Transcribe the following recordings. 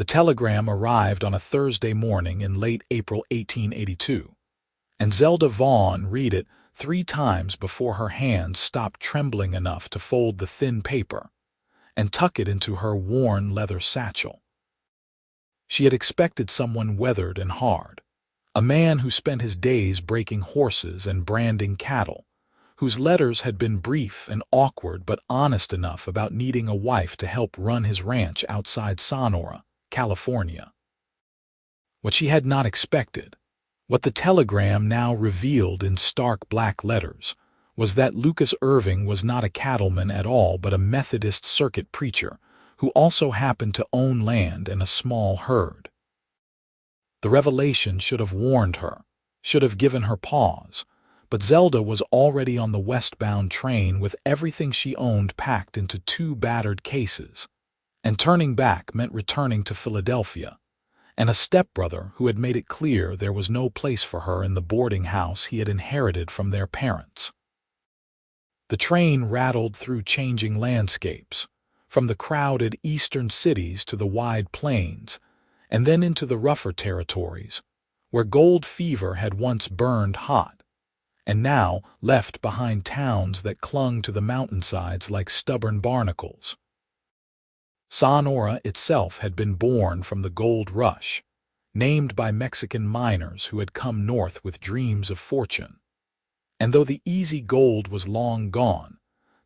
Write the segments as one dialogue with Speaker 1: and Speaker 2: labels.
Speaker 1: The telegram arrived on a Thursday morning in late April 1882, and Zelda Vaughn read it 3 times before her hands stopped trembling enough to fold the thin paper and tuck it into her worn leather satchel. She had expected someone weathered and hard, a man who spent his days breaking horses and branding cattle, whose letters had been brief and awkward but honest enough about needing a wife to help run his ranch outside Sonora, California. What she had not expected, what the telegram now revealed in stark black letters, was that Lucas Irving was not a cattleman at all but a Methodist circuit preacher who also happened to own land and a small herd. The revelation should have warned her, should have given her pause, but Zelda was already on the westbound train with everything she owned packed into 2 battered cases, and turning back meant returning to Philadelphia, and a stepbrother who had made it clear there was no place for her in the boarding house he had inherited from their parents. The train rattled through changing landscapes, from the crowded eastern cities to the wide plains, and then into the rougher territories, where gold fever had once burned hot, and now left behind towns that clung to the mountainsides like stubborn barnacles. Sonora itself had been born from the gold rush, named by Mexican miners who had come north with dreams of fortune. And though the easy gold was long gone,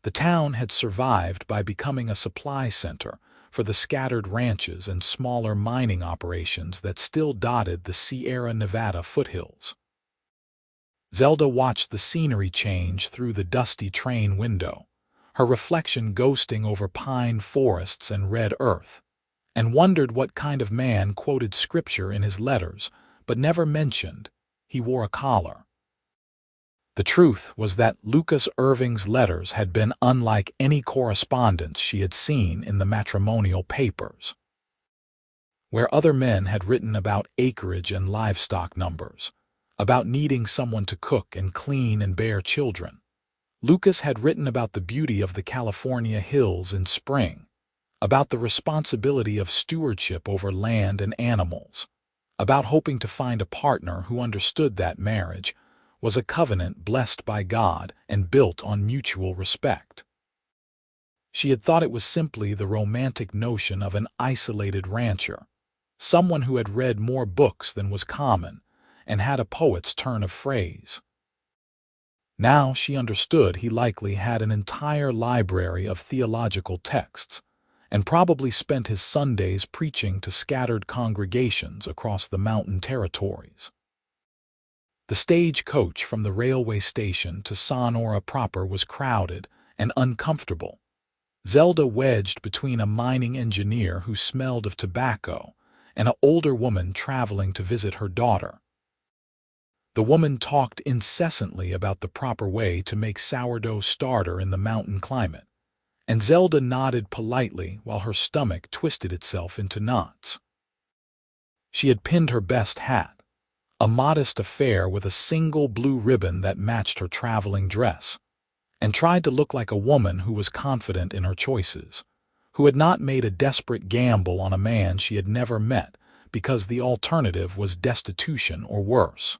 Speaker 1: the town had survived by becoming a supply center for the scattered ranches and smaller mining operations that still dotted the Sierra Nevada foothills. Zelda watched the scenery change through the dusty train window, her reflection ghosting over pine forests and red earth, and wondered what kind of man quoted scripture in his letters but never mentioned he wore a collar. The truth was that Lucas Irving's letters had been unlike any correspondence she had seen in the matrimonial papers. Where other men had written about acreage and livestock numbers, about needing someone to cook and clean and bear children, Lucas had written about the beauty of the California hills in spring, about the responsibility of stewardship over land and animals, about hoping to find a partner who understood that marriage was a covenant blessed by God and built on mutual respect. She had thought it was simply the romantic notion of an isolated rancher, someone who had read more books than was common and had a poet's turn of phrase. Now she understood he likely had an entire library of theological texts and probably spent his Sundays preaching to scattered congregations across the mountain territories. The stage-coach from the railway station to Sonora proper was crowded and uncomfortable, Zelda wedged between a mining engineer who smelled of tobacco and an older woman traveling to visit her daughter. The woman talked incessantly about the proper way to make sourdough starter in the mountain climate, and Zelda nodded politely while her stomach twisted itself into knots. She had pinned her best hat, a modest affair with a single blue ribbon that matched her traveling dress, and tried to look like a woman who was confident in her choices, who had not made a desperate gamble on a man she had never met because the alternative was destitution or worse.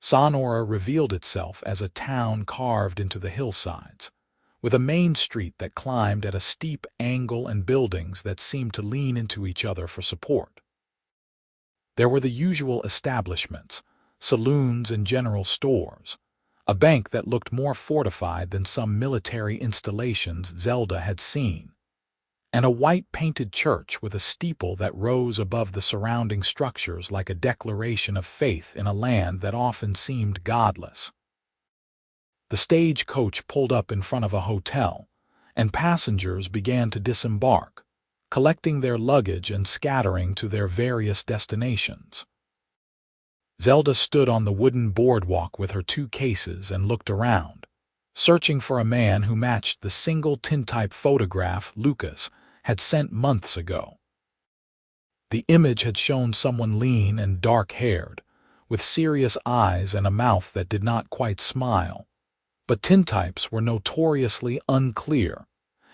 Speaker 1: Sonora revealed itself as a town carved into the hillsides, with a main street that climbed at a steep angle and buildings that seemed to lean into each other for support. There were the usual establishments, saloons and general stores, a bank that looked more fortified than some military installations Zelda had seen, and a white-painted church with a steeple that rose above the surrounding structures like a declaration of faith in a land that often seemed godless. The stage-coach pulled up in front of a hotel, and passengers began to disembark, collecting their luggage and scattering to their various destinations. Zelda stood on the wooden boardwalk with her 2 cases and looked around, searching for a man who matched the single tintype photograph Lucas had sent months ago. The image had shown someone lean and dark-haired, with serious eyes and a mouth that did not quite smile, but tintypes were notoriously unclear,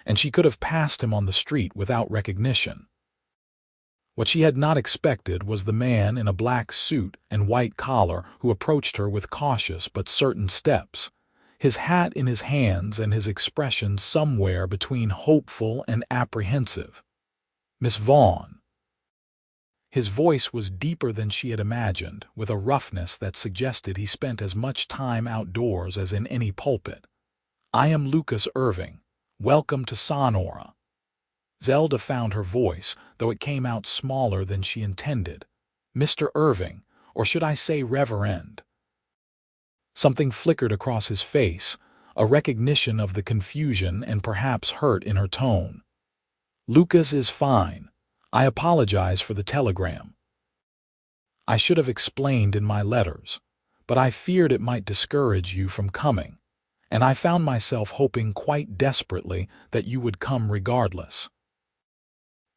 Speaker 1: and she could have passed him on the street without recognition. What she had not expected was the man in a black suit and white collar who approached her with cautious but certain steps, his hat in his hands and his expression somewhere between hopeful and apprehensive. "Miss Vaughn." His voice was deeper than she had imagined, with a roughness that suggested he spent as much time outdoors as in any pulpit. "I am Lucas Irving. Welcome to Sonora." Zelda found her voice, though it came out smaller than she intended. "Mr. Irving, or should I say Reverend?" Something flickered across his face, a recognition of the confusion and perhaps hurt in her tone. "Lucas is fine. I apologize for the telegram. I should have explained in my letters, but I feared it might discourage you from coming, and I found myself hoping quite desperately that you would come regardless."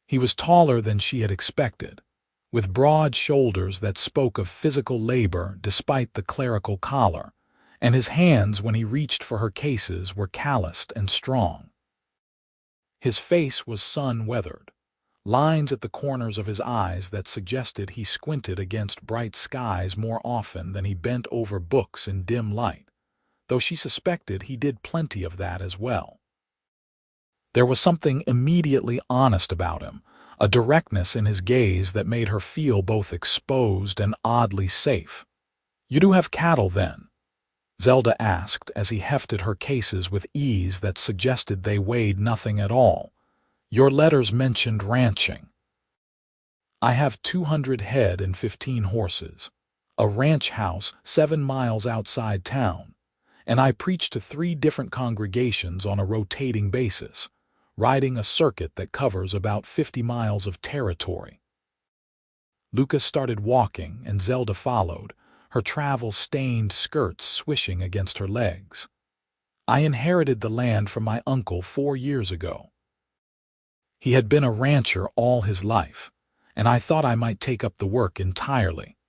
Speaker 1: He was taller than she had expected, with broad shoulders that spoke of physical labor despite the clerical collar, and his hands when he reached for her cases were calloused and strong. His face was sun-weathered, lines at the corners of his eyes that suggested he squinted against bright skies more often than he bent over books in dim light, though she suspected he did plenty of that as well. There was something immediately honest about him, a directness in his gaze that made her feel both exposed and oddly safe. "You do have cattle, then?" Zelda asked as he hefted her cases with ease that suggested they weighed nothing at all. "Your letters mentioned ranching." "I have 200 head and 15 horses, a ranch house 7 miles outside town, and I preach to 3 different congregations on a rotating basis, riding a circuit that covers about 50 miles of territory." Lucas started walking and Zelda followed, her travel-stained skirts swishing against her legs. "I inherited the land from my uncle 4 years ago. He had been a rancher all his life, and I thought I might take up the work entirely.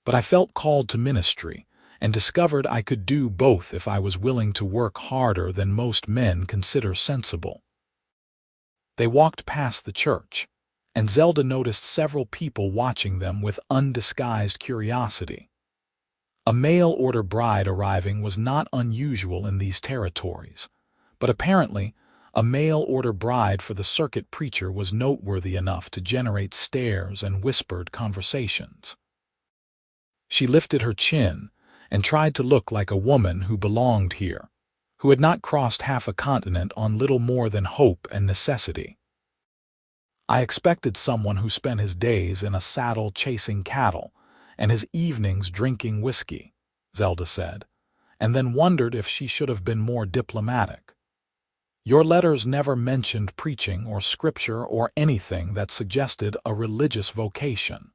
Speaker 1: But I felt called to ministry and discovered I could do both if I was willing to work harder than most men consider sensible." They walked past the church, and Zelda noticed several people watching them with undisguised curiosity. A mail-order bride arriving was not unusual in these territories, but apparently a mail-order bride for the circuit preacher was noteworthy enough to generate stares and whispered conversations. She lifted her chin and tried to look like a woman who belonged here, who had not crossed half a continent on little more than hope and necessity. "I expected someone who spent his days in a saddle chasing cattle and his evenings drinking whiskey," Zelda said, and then wondered if she should have been more diplomatic. "Your letters never mentioned preaching or scripture or anything that suggested a religious vocation."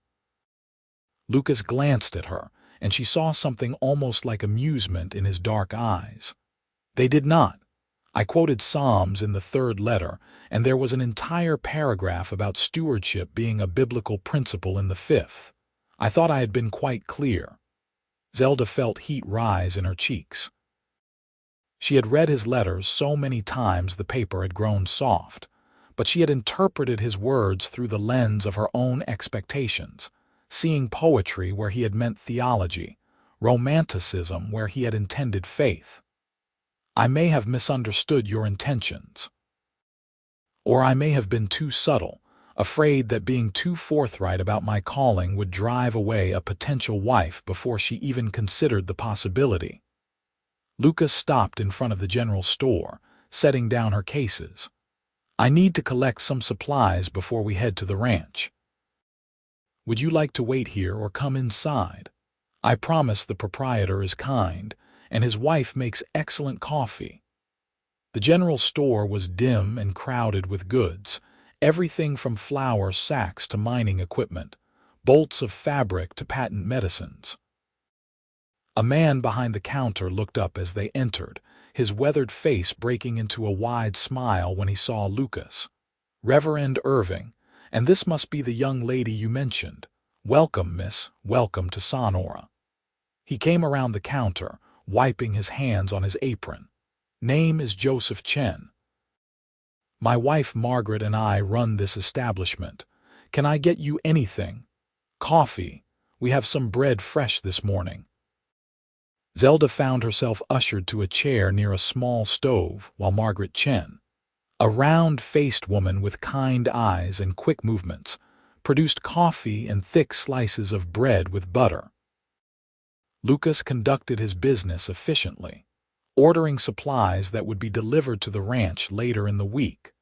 Speaker 1: Lucas glanced at her, and she saw something almost like amusement in his dark eyes. "They did not. I quoted Psalms in the 3rd letter, and there was an entire paragraph about stewardship being a biblical principle in the 5th. I thought I had been quite clear." Zelda felt heat rise in her cheeks. She had read his letters so many times the paper had grown soft, but she had interpreted his words through the lens of her own expectations, seeing poetry where he had meant theology, romanticism where he had intended faith. "I may have misunderstood your intentions. Or I may have been too subtle, afraid that being too forthright about my calling would drive away a potential wife before she even considered the possibility." Lucas stopped in front of the general store, setting down her cases. "I need to collect some supplies before we head to the ranch. Would you like to wait here or come inside? I promise the proprietor is kind, and his wife makes excellent coffee." The general store was dim and crowded with goods, everything from flour sacks to mining equipment, bolts of fabric to patent medicines. A man behind the counter looked up as they entered, his weathered face breaking into a wide smile when he saw Lucas. "Reverend Irving, and this must be the young lady you mentioned. Welcome, miss, welcome to Sonora." He came around the counter, wiping his hands on his apron. "Name is Joseph Chen. My wife Margaret and I run this establishment. Can I get you anything? Coffee. We have some bread fresh this morning. Zelda found herself ushered to a chair near a small stove while Margaret Chen, a round-faced woman with kind eyes and quick movements, produced coffee and thick slices of bread with butter. Lucas conducted his business efficiently, ordering supplies that would be delivered to the ranch later in the week,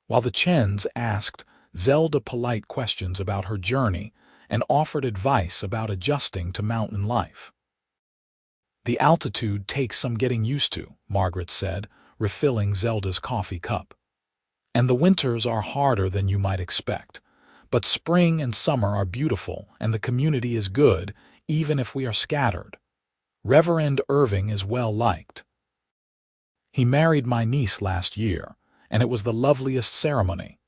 Speaker 1: while the Chens asked Zelda polite questions about her journey and offered advice about adjusting to mountain life. The altitude takes some getting used to, Margaret said, refilling Zelda's coffee cup. And the winters are harder than you might expect. But spring and summer are beautiful, and the community is good, even if we are scattered. Reverend Irving is well liked. He married my niece last year, and it was the loveliest ceremony.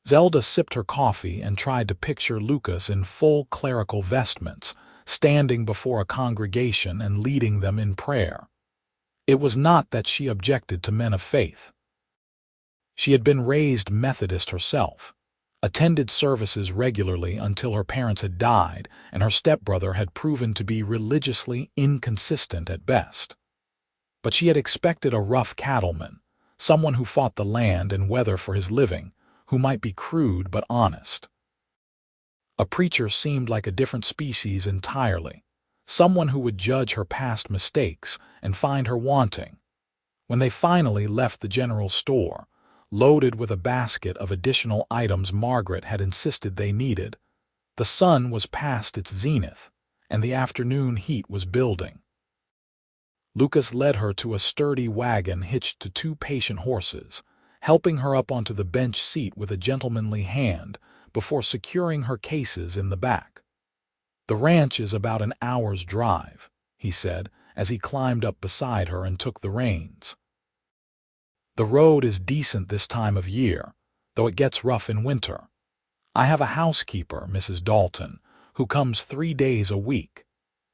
Speaker 1: Zelda sipped her coffee and tried to picture Lucas in full clerical vestments, standing before a congregation and leading them in prayer. It was not that she objected to men of faith. She had been raised Methodist herself, attended services regularly until her parents had died and her stepbrother had proven to be religiously inconsistent at best. But she had expected a rough cattleman, someone who fought the land and weather for his living, who might be crude but honest. A preacher seemed like a different species entirely, someone who would judge her past mistakes and find her wanting. When they finally left the general store, loaded with a basket of additional items Margaret had insisted they needed, the sun was past its zenith, and the afternoon heat was building. Lucas led her to a sturdy wagon hitched to 2 patient horses, helping her up onto the bench seat with a gentlemanly hand before securing her cases in the back. "The ranch is about an hour's drive," he said as he climbed up beside her and took the reins. "The road is decent this time of year, though it gets rough in winter. I have a housekeeper, Mrs. Dalton, who comes 3 days a week.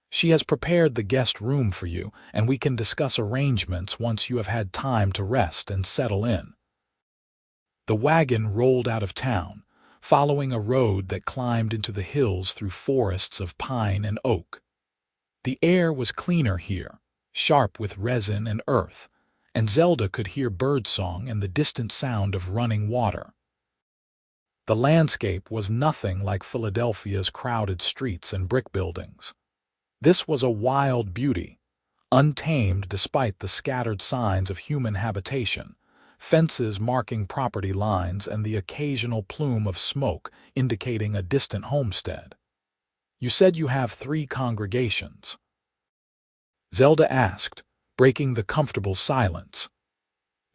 Speaker 1: She has prepared the guest room for you, and we can discuss arrangements once you have had time to rest and settle in." The wagon rolled out of town, following a road that climbed into the hills through forests of pine and oak. The air was cleaner here, sharp with resin and earth, and Zelda could hear birdsong and the distant sound of running water. The landscape was nothing like Philadelphia's crowded streets and brick buildings. This was a wild beauty, untamed despite the scattered signs of human habitation, fences marking property lines and the occasional plume of smoke indicating a distant homestead. "You said you have 3 congregations?" Zelda asked, breaking the comfortable silence.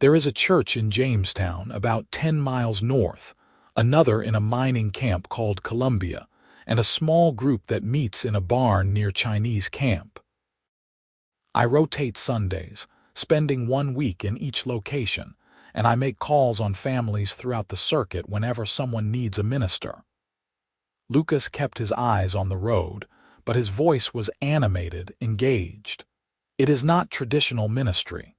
Speaker 1: "There is a church in Jamestown, about 10 miles north, another in a mining camp called Columbia, and a small group that meets in a barn near Chinese camp. I rotate Sundays, spending 1 week in each location, and I make calls on families throughout the circuit whenever someone needs a minister." Lucas kept his eyes on the road, but his voice was animated, engaged. "It is not traditional ministry.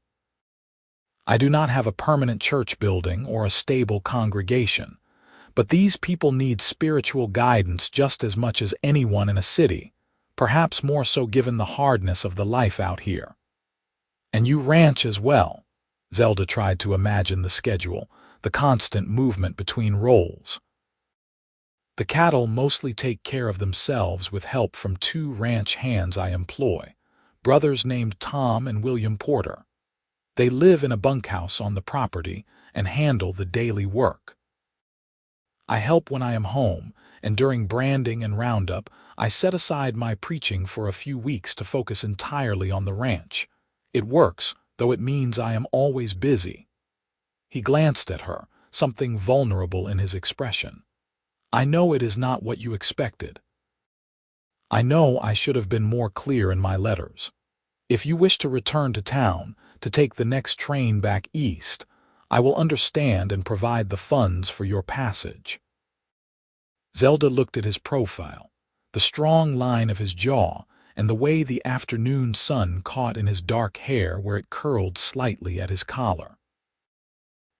Speaker 1: I do not have a permanent church building or a stable congregation, but these people need spiritual guidance just as much as anyone in a city, perhaps more so given the hardness of the life out here." "And you ranch as well." Zelda tried to imagine the schedule, the constant movement between roles. "The cattle mostly take care of themselves with help from 2 ranch hands I employ, brothers named Tom and William Porter. They live in a bunkhouse on the property and handle the daily work. I help when I am home, and during branding and roundup, I set aside my preaching for a few weeks to focus entirely on the ranch. It works, though it means I am always busy." He glanced at her, something vulnerable in his expression. "I know it is not what you expected. I know I should have been more clear in my letters. If you wish to return to town, to take the next train back east, I will understand and provide the funds for your passage." Zelda looked at his profile, the strong line of his jaw, and the way the afternoon sun caught in his dark hair where it curled slightly at his collar.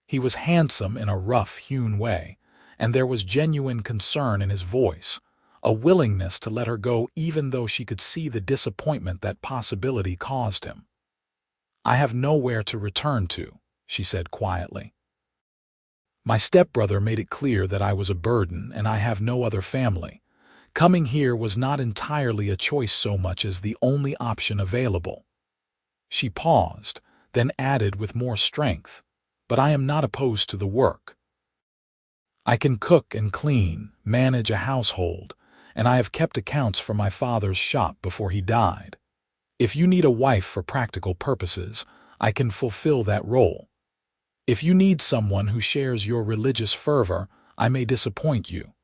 Speaker 1: He was handsome in a rough-hewn way, and there was genuine concern in his voice, a willingness to let her go even though she could see the disappointment that possibility caused him. "I have nowhere to return to," she said quietly. "My stepbrother made it clear that I was a burden and I have no other family. Coming here was not entirely a choice so much as the only option available." She paused, then added with more strength, "But I am not opposed to the work. I can cook and clean, manage a household, and I have kept accounts for my father's shop before he died. If you need a wife for practical purposes, I can fulfill that role. If you need someone who shares your religious fervor, I may disappoint you.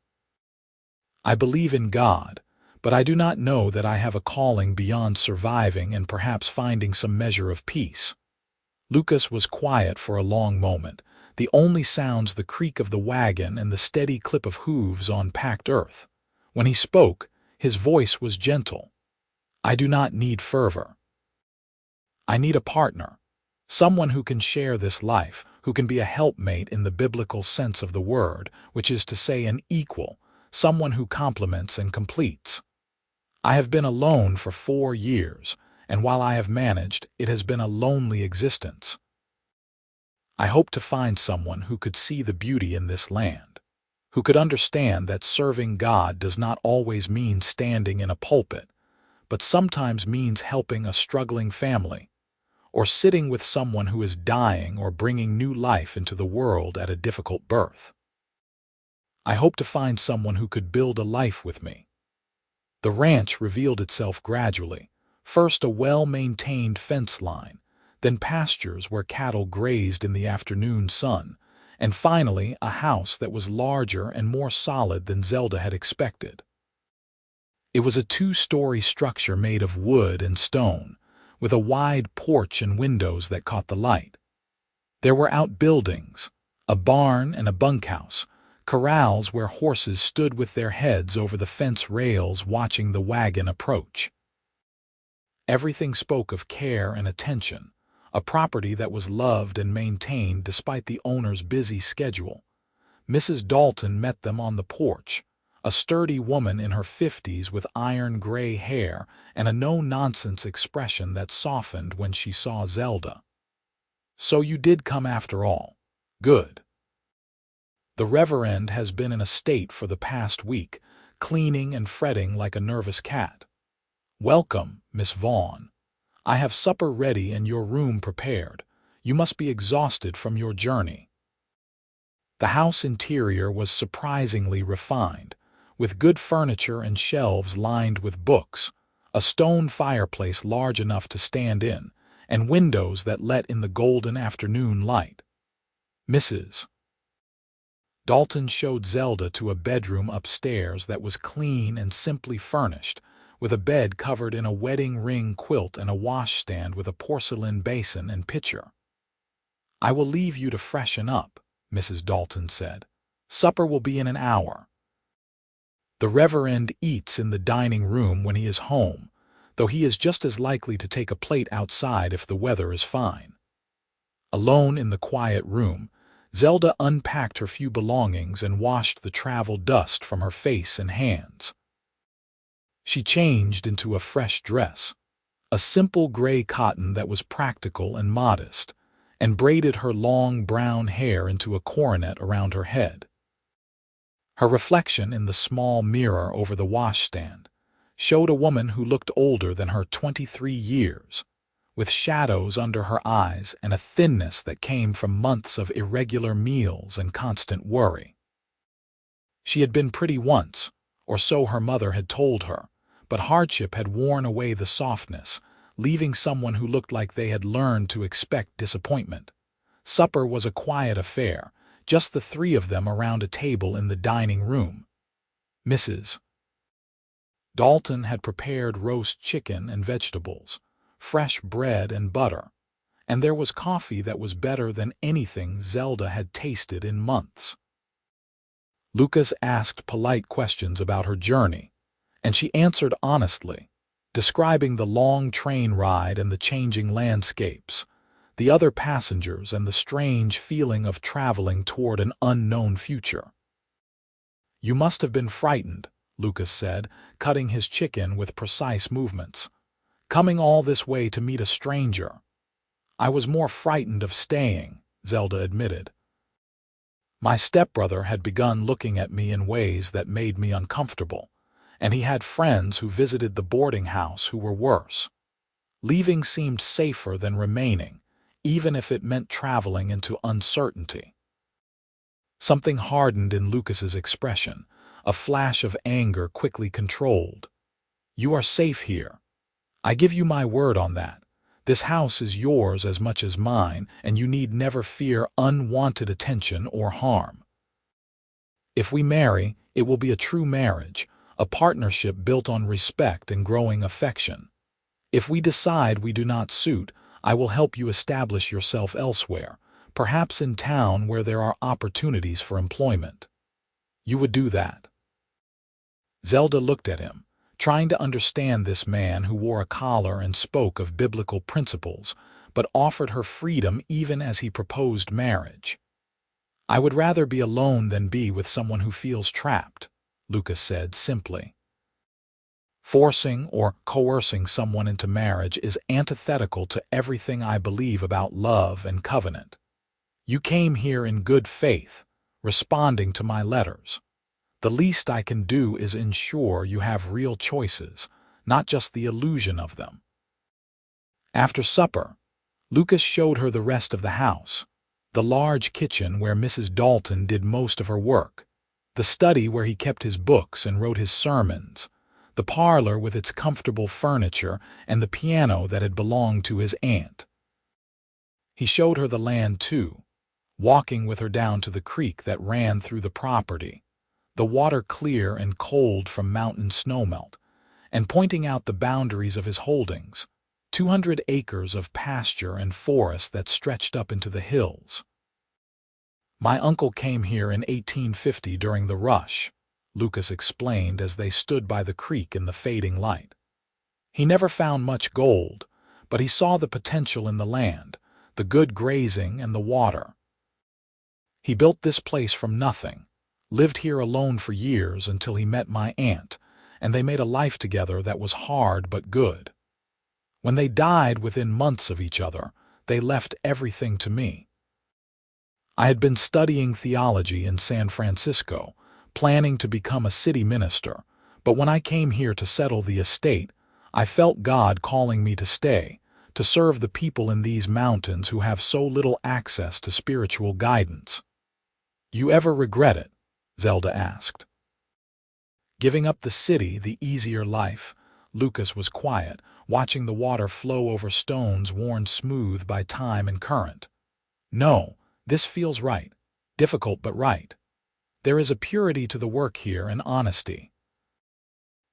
Speaker 1: I believe in God, but I do not know that I have a calling beyond surviving and perhaps finding some measure of peace." Lucas was quiet for a long moment, the only sounds the creak of the wagon and the steady clip of hooves on packed earth. When he spoke, his voice was gentle. "I do not need fervor. I need a partner, someone who can share this life, who can be a helpmate in the biblical sense of the word, which is to say an equal, someone who complements and completes. I have been alone for 4 years, and while I have managed, it has been a lonely existence. I hope to find someone who could see the beauty in this land, who could understand that serving God does not always mean standing in a pulpit, but sometimes means helping a struggling family, or sitting with someone who is dying or bringing new life into the world at a difficult birth. I hope to find someone who could build a life with me." The ranch revealed itself gradually, first a well-maintained fence line, then pastures where cattle grazed in the afternoon sun, and finally a house that was larger and more solid than Zelda had expected. It was a 2-story structure made of wood and stone, with a wide porch and windows that caught the light. There were outbuildings, a barn and a bunkhouse, corrals where horses stood with their heads over the fence rails watching the wagon approach. Everything spoke of care and attention, a property that was loved and maintained despite the owner's busy schedule. Mrs. Dalton met them on the porch, a sturdy woman in her 50s with iron-gray hair and a no-nonsense expression that softened when she saw Zelda. "So you did come after all. Good. The Reverend has been in a state for the past week, cleaning and fretting like a nervous cat. Welcome, Miss Vaughn. I have supper ready and your room prepared. You must be exhausted from your journey." The house interior was surprisingly refined, with good furniture and shelves lined with books, a stone fireplace large enough to stand in, and windows that let in the golden afternoon light. Mrs. Dalton showed Zelda to a bedroom upstairs that was clean and simply furnished, with a bed covered in a wedding ring quilt and a washstand with a porcelain basin and pitcher. "I will leave you to freshen up," Mrs. Dalton said. "Supper will be in an hour. The Reverend eats in the dining room when he is home, though he is just as likely to take a plate outside if the weather is fine." Alone in the quiet room, Zelda unpacked her few belongings and washed the travel dust from her face and hands. She changed into a fresh dress, a simple gray cotton that was practical and modest, and braided her long brown hair into a coronet around her head. Her reflection in the small mirror over the washstand showed a woman who looked older than her 23 years, with shadows under her eyes and a thinness that came from months of irregular meals and constant worry. She had been pretty once, or so her mother had told her, but hardship had worn away the softness, leaving someone who looked like they had learned to expect disappointment. Supper was a quiet affair, just the 3 of them around a table in the dining room. Mrs. Dalton had prepared roast chicken and vegetables, fresh bread and butter, and there was coffee that was better than anything Zelda had tasted in months. Lucas asked polite questions about her journey, and she answered honestly, describing the long train ride and the changing landscapes, the other passengers and the strange feeling of traveling toward an unknown future. "You must have been frightened," Lucas said, cutting his chicken with precise movements. "Coming all this way to meet a stranger." "I was more frightened of staying," Zelda admitted. My stepbrother had begun looking at me in ways that made me uncomfortable, and he had friends who visited the boarding house who were worse. Leaving seemed safer than remaining, even if it meant traveling into uncertainty. Something hardened in Lucas's expression, a flash of anger quickly controlled. "You are safe here. I give you my word on that. This house is yours as much as mine, and you need never fear unwanted attention or harm. If we marry, it will be a true marriage, a partnership built on respect and growing affection. If we decide we do not suit, I will help you establish yourself elsewhere, perhaps in town where there are opportunities for employment. You would do that." Zelda looked at him, trying to understand this man who wore a collar and spoke of biblical principles, but offered her freedom even as he proposed marriage. "I would rather be alone than be with someone who feels trapped," Lucas said simply. "Forcing or coercing someone into marriage is antithetical to everything I believe about love and covenant. You came here in good faith, responding to my letters. The least I can do is ensure you have real choices, not just the illusion of them." After supper, Lucas showed her the rest of the house, the large kitchen where Mrs. Dalton did most of her work, the study where he kept his books and wrote his sermons, the parlor with its comfortable furniture, and the piano that had belonged to his aunt. He showed her the land, too, walking with her down to the creek that ran through the property, the water clear and cold from mountain snowmelt, and pointing out the boundaries of his holdings, 200 acres of pasture and forest that stretched up into the hills. "My uncle came here in 1850 during the rush," Lucas explained as they stood by the creek in the fading light. "He never found much gold, but he saw the potential in the land, the good grazing and the water. He built this place from nothing, lived here alone for years until he met my aunt, and they made a life together that was hard but good. When they died within months of each other, they left everything to me. I had been studying theology in San Francisco, planning to become a city minister, but when I came here to settle the estate, I felt God calling me to stay, to serve the people in these mountains who have so little access to spiritual guidance." "You ever regret it?" Zelda asked. Giving up the city, the easier life, Lucas was quiet, watching the water flow over stones worn smooth by time and current. "No, this feels right. Difficult but right. There is a purity to the work here and honesty.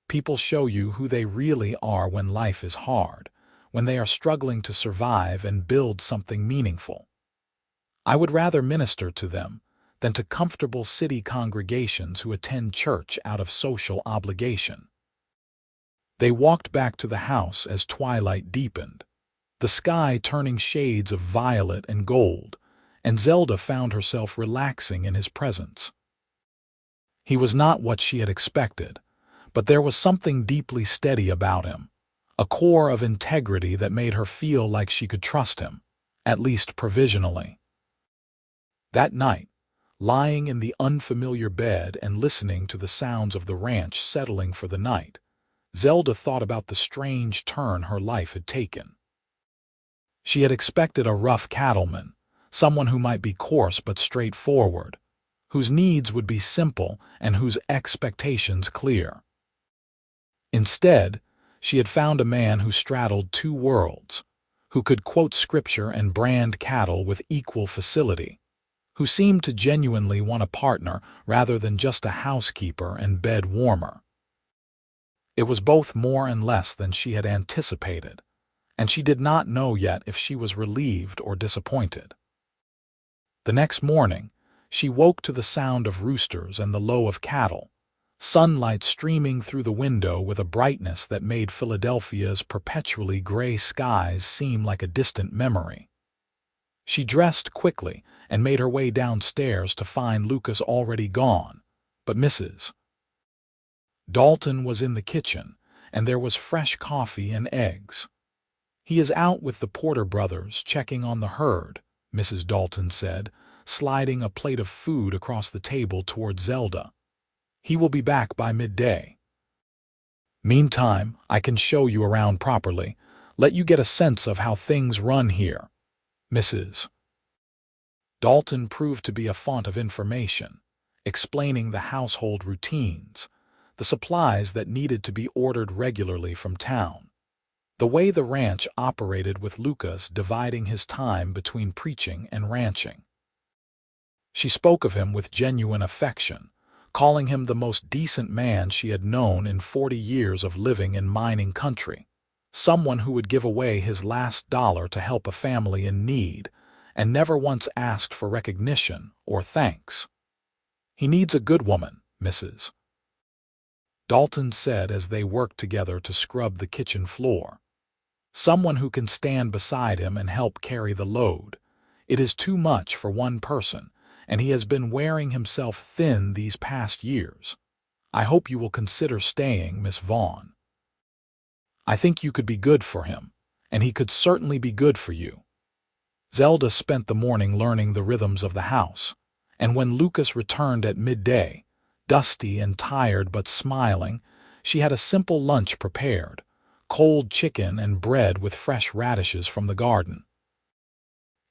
Speaker 1: People show you who they really are when life is hard, when they are struggling to survive and build something meaningful. I would rather minister to them than to comfortable city congregations who attend church out of social obligation." They walked back to the house as twilight deepened, the sky turning shades of violet and gold, and Zelda found herself relaxing in his presence. He was not what she had expected, but there was something deeply steady about him, a core of integrity that made her feel like she could trust him, at least provisionally. That night, lying in the unfamiliar bed and listening to the sounds of the ranch settling for the night, Zelda thought about the strange turn her life had taken. She had expected a rough cattleman, someone who might be coarse but straightforward, whose needs would be simple and whose expectations clear. Instead, she had found a man who straddled two worlds, who could quote scripture and brand cattle with equal facility, who seemed to genuinely want a partner rather than just a housekeeper and bed warmer. It was both more and less than she had anticipated, and she did not know yet if she was relieved or disappointed. The next morning, she woke to the sound of roosters and the low of cattle, sunlight streaming through the window with a brightness that made Philadelphia's perpetually gray skies seem like a distant memory. She dressed quickly and made her way downstairs to find Lucas already gone, but Mrs. Dalton was in the kitchen, and there was fresh coffee and eggs. "He is out with the Porter brothers, checking on the herd," Mrs. Dalton said, sliding a plate of food across the table toward Zelda. "He will be back by midday. Meantime, I can show you around properly, let you get a sense of how things run here." Mrs. Dalton proved to be a font of information, explaining the household routines, the supplies that needed to be ordered regularly from town, the way the ranch operated with Lucas dividing his time between preaching and ranching. She spoke of him with genuine affection, calling him the most decent man she had known in 40 years of living in mining country, someone who would give away his last dollar to help a family in need and never once asked for recognition or thanks. "He needs a good woman," Mrs. Dalton said as they worked together to scrub the kitchen floor. "Someone who can stand beside him and help carry the load. It is too much for one person, and he has been wearing himself thin these past years. I hope you will consider staying, Miss Vaughn. I think you could be good for him, and he could certainly be good for you." Zelda spent the morning learning the rhythms of the house, and when Lucas returned at midday, dusty and tired but smiling, she had a simple lunch prepared, cold chicken and bread with fresh radishes from the garden.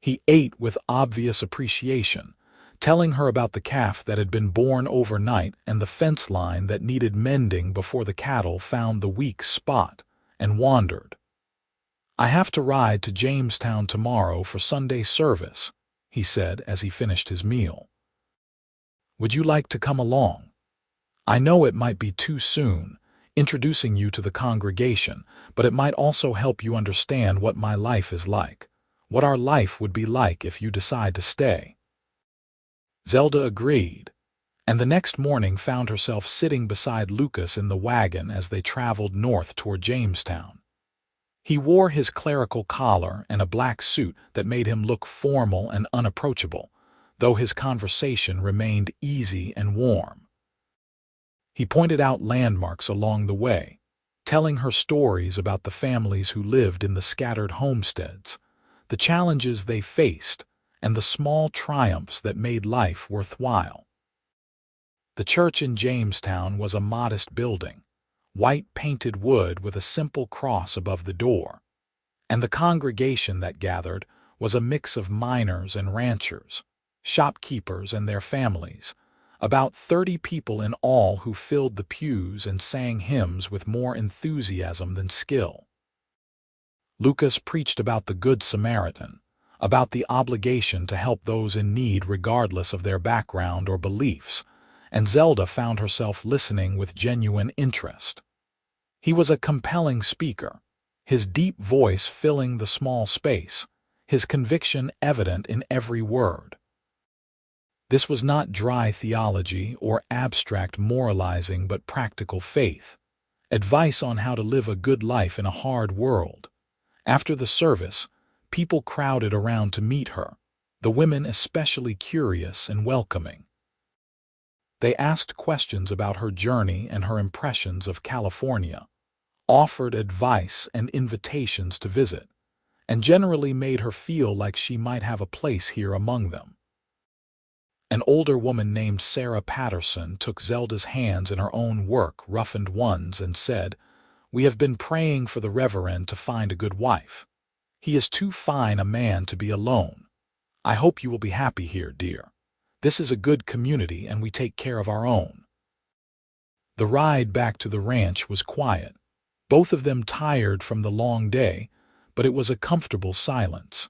Speaker 1: He ate with obvious appreciation, telling her about the calf that had been born overnight and the fence line that needed mending before the cattle found the weak spot and wandered. "I have to ride to Jamestown tomorrow for Sunday service," he said as he finished his meal. "Would you like to come along? I know it might be too soon, introducing you to the congregation, but it might also help you understand what my life is like, what our life would be like if you decide to stay." Zelda agreed, and the next morning found herself sitting beside Lucas in the wagon as they traveled north toward Jamestown. He wore his clerical collar and a black suit that made him look formal and unapproachable, though his conversation remained easy and warm. He pointed out landmarks along the way, telling her stories about the families who lived in the scattered homesteads, the challenges they faced, and the small triumphs that made life worthwhile. The church in Jamestown was a modest building, white painted wood with a simple cross above the door, and the congregation that gathered was a mix of miners and ranchers, shopkeepers and their families, about 30 people in all who filled the pews and sang hymns with more enthusiasm than skill. Lucas preached about the Good Samaritan, about the obligation to help those in need regardless of their background or beliefs, and Zelda found herself listening with genuine interest. He was a compelling speaker, his deep voice filling the small space, his conviction evident in every word. This was not dry theology or abstract moralizing but practical faith, advice on how to live a good life in a hard world. After the service, people crowded around to meet her, the women especially curious and welcoming. They asked questions about her journey and her impressions of California, offered advice and invitations to visit, and generally made her feel like she might have a place here among them. An older woman named Sarah Patterson took Zelda's hands in her own work-roughened ones and said, "We have been praying for the Reverend to find a good wife. He is too fine a man to be alone. I hope you will be happy here, dear. This is a good community and we take care of our own." The ride back to the ranch was quiet, both of them tired from the long day, but it was a comfortable silence.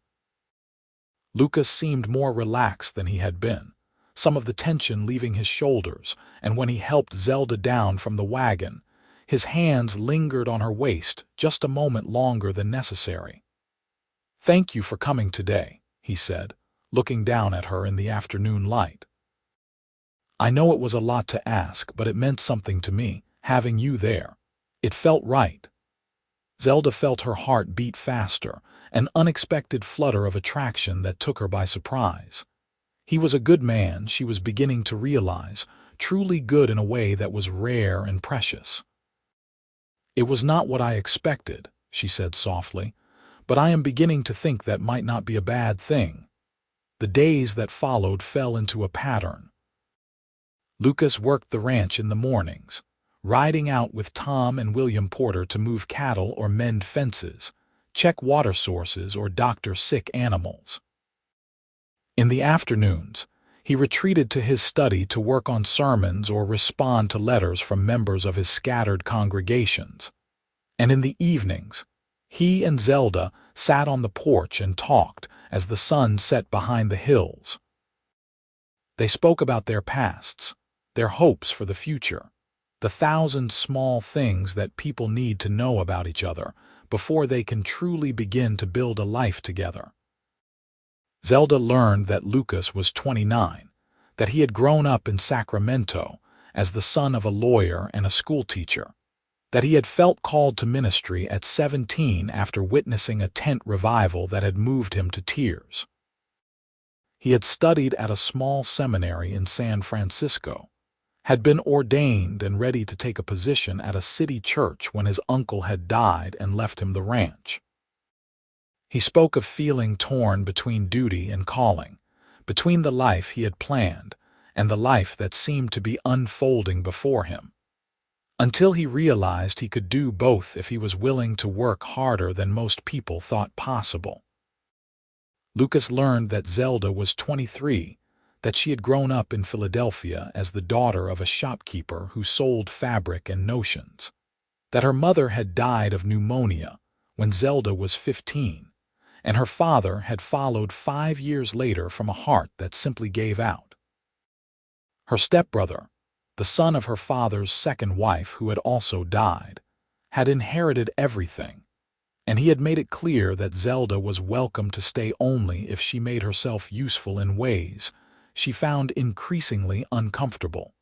Speaker 1: Lucas seemed more relaxed than he had been, some of the tension leaving his shoulders, and when he helped Zelda down from the wagon, his hands lingered on her waist just a moment longer than necessary. "Thank you for coming today," he said, looking down at her in the afternoon light. "I know it was a lot to ask, but it meant something to me, having you there. It felt right." Zelda felt her heart beat faster, an unexpected flutter of attraction that took her by surprise. He was a good man, she was beginning to realize, truly good in a way that was rare and precious. "It was not what I expected," she said softly, "but I am beginning to think that might not be a bad thing." The days that followed fell into a pattern. Lucas worked the ranch in the mornings, riding out with Tom and William Porter to move cattle or mend fences, check water sources, or doctor sick animals. In the afternoons, he retreated to his study to work on sermons or respond to letters from members of his scattered congregations. And in the evenings, he and Zelda sat on the porch and talked as the sun set behind the hills. They spoke about their pasts, their hopes for the future, the thousand small things that people need to know about each other before they can truly begin to build a life together. Zelda learned that Lucas was 29, that he had grown up in Sacramento as the son of a lawyer and a schoolteacher, that he had felt called to ministry at 17 after witnessing a tent revival that had moved him to tears. He had studied at a small seminary in San Francisco, had been ordained and ready to take a position at a city church when his uncle had died and left him the ranch. He spoke of feeling torn between duty and calling, between the life he had planned and the life that seemed to be unfolding before him, until he realized he could do both if he was willing to work harder than most people thought possible. Lucas learned that Zelda was 23, that she had grown up in Philadelphia as the daughter of a shopkeeper who sold fabric and notions, that her mother had died of pneumonia when Zelda was 15, and her father had followed 5 years later from a heart that simply gave out. Her stepbrother, the son of her father's second wife who had also died, had inherited everything, and he had made it clear that Zelda was welcome to stay only if she made herself useful in ways she found increasingly uncomfortable.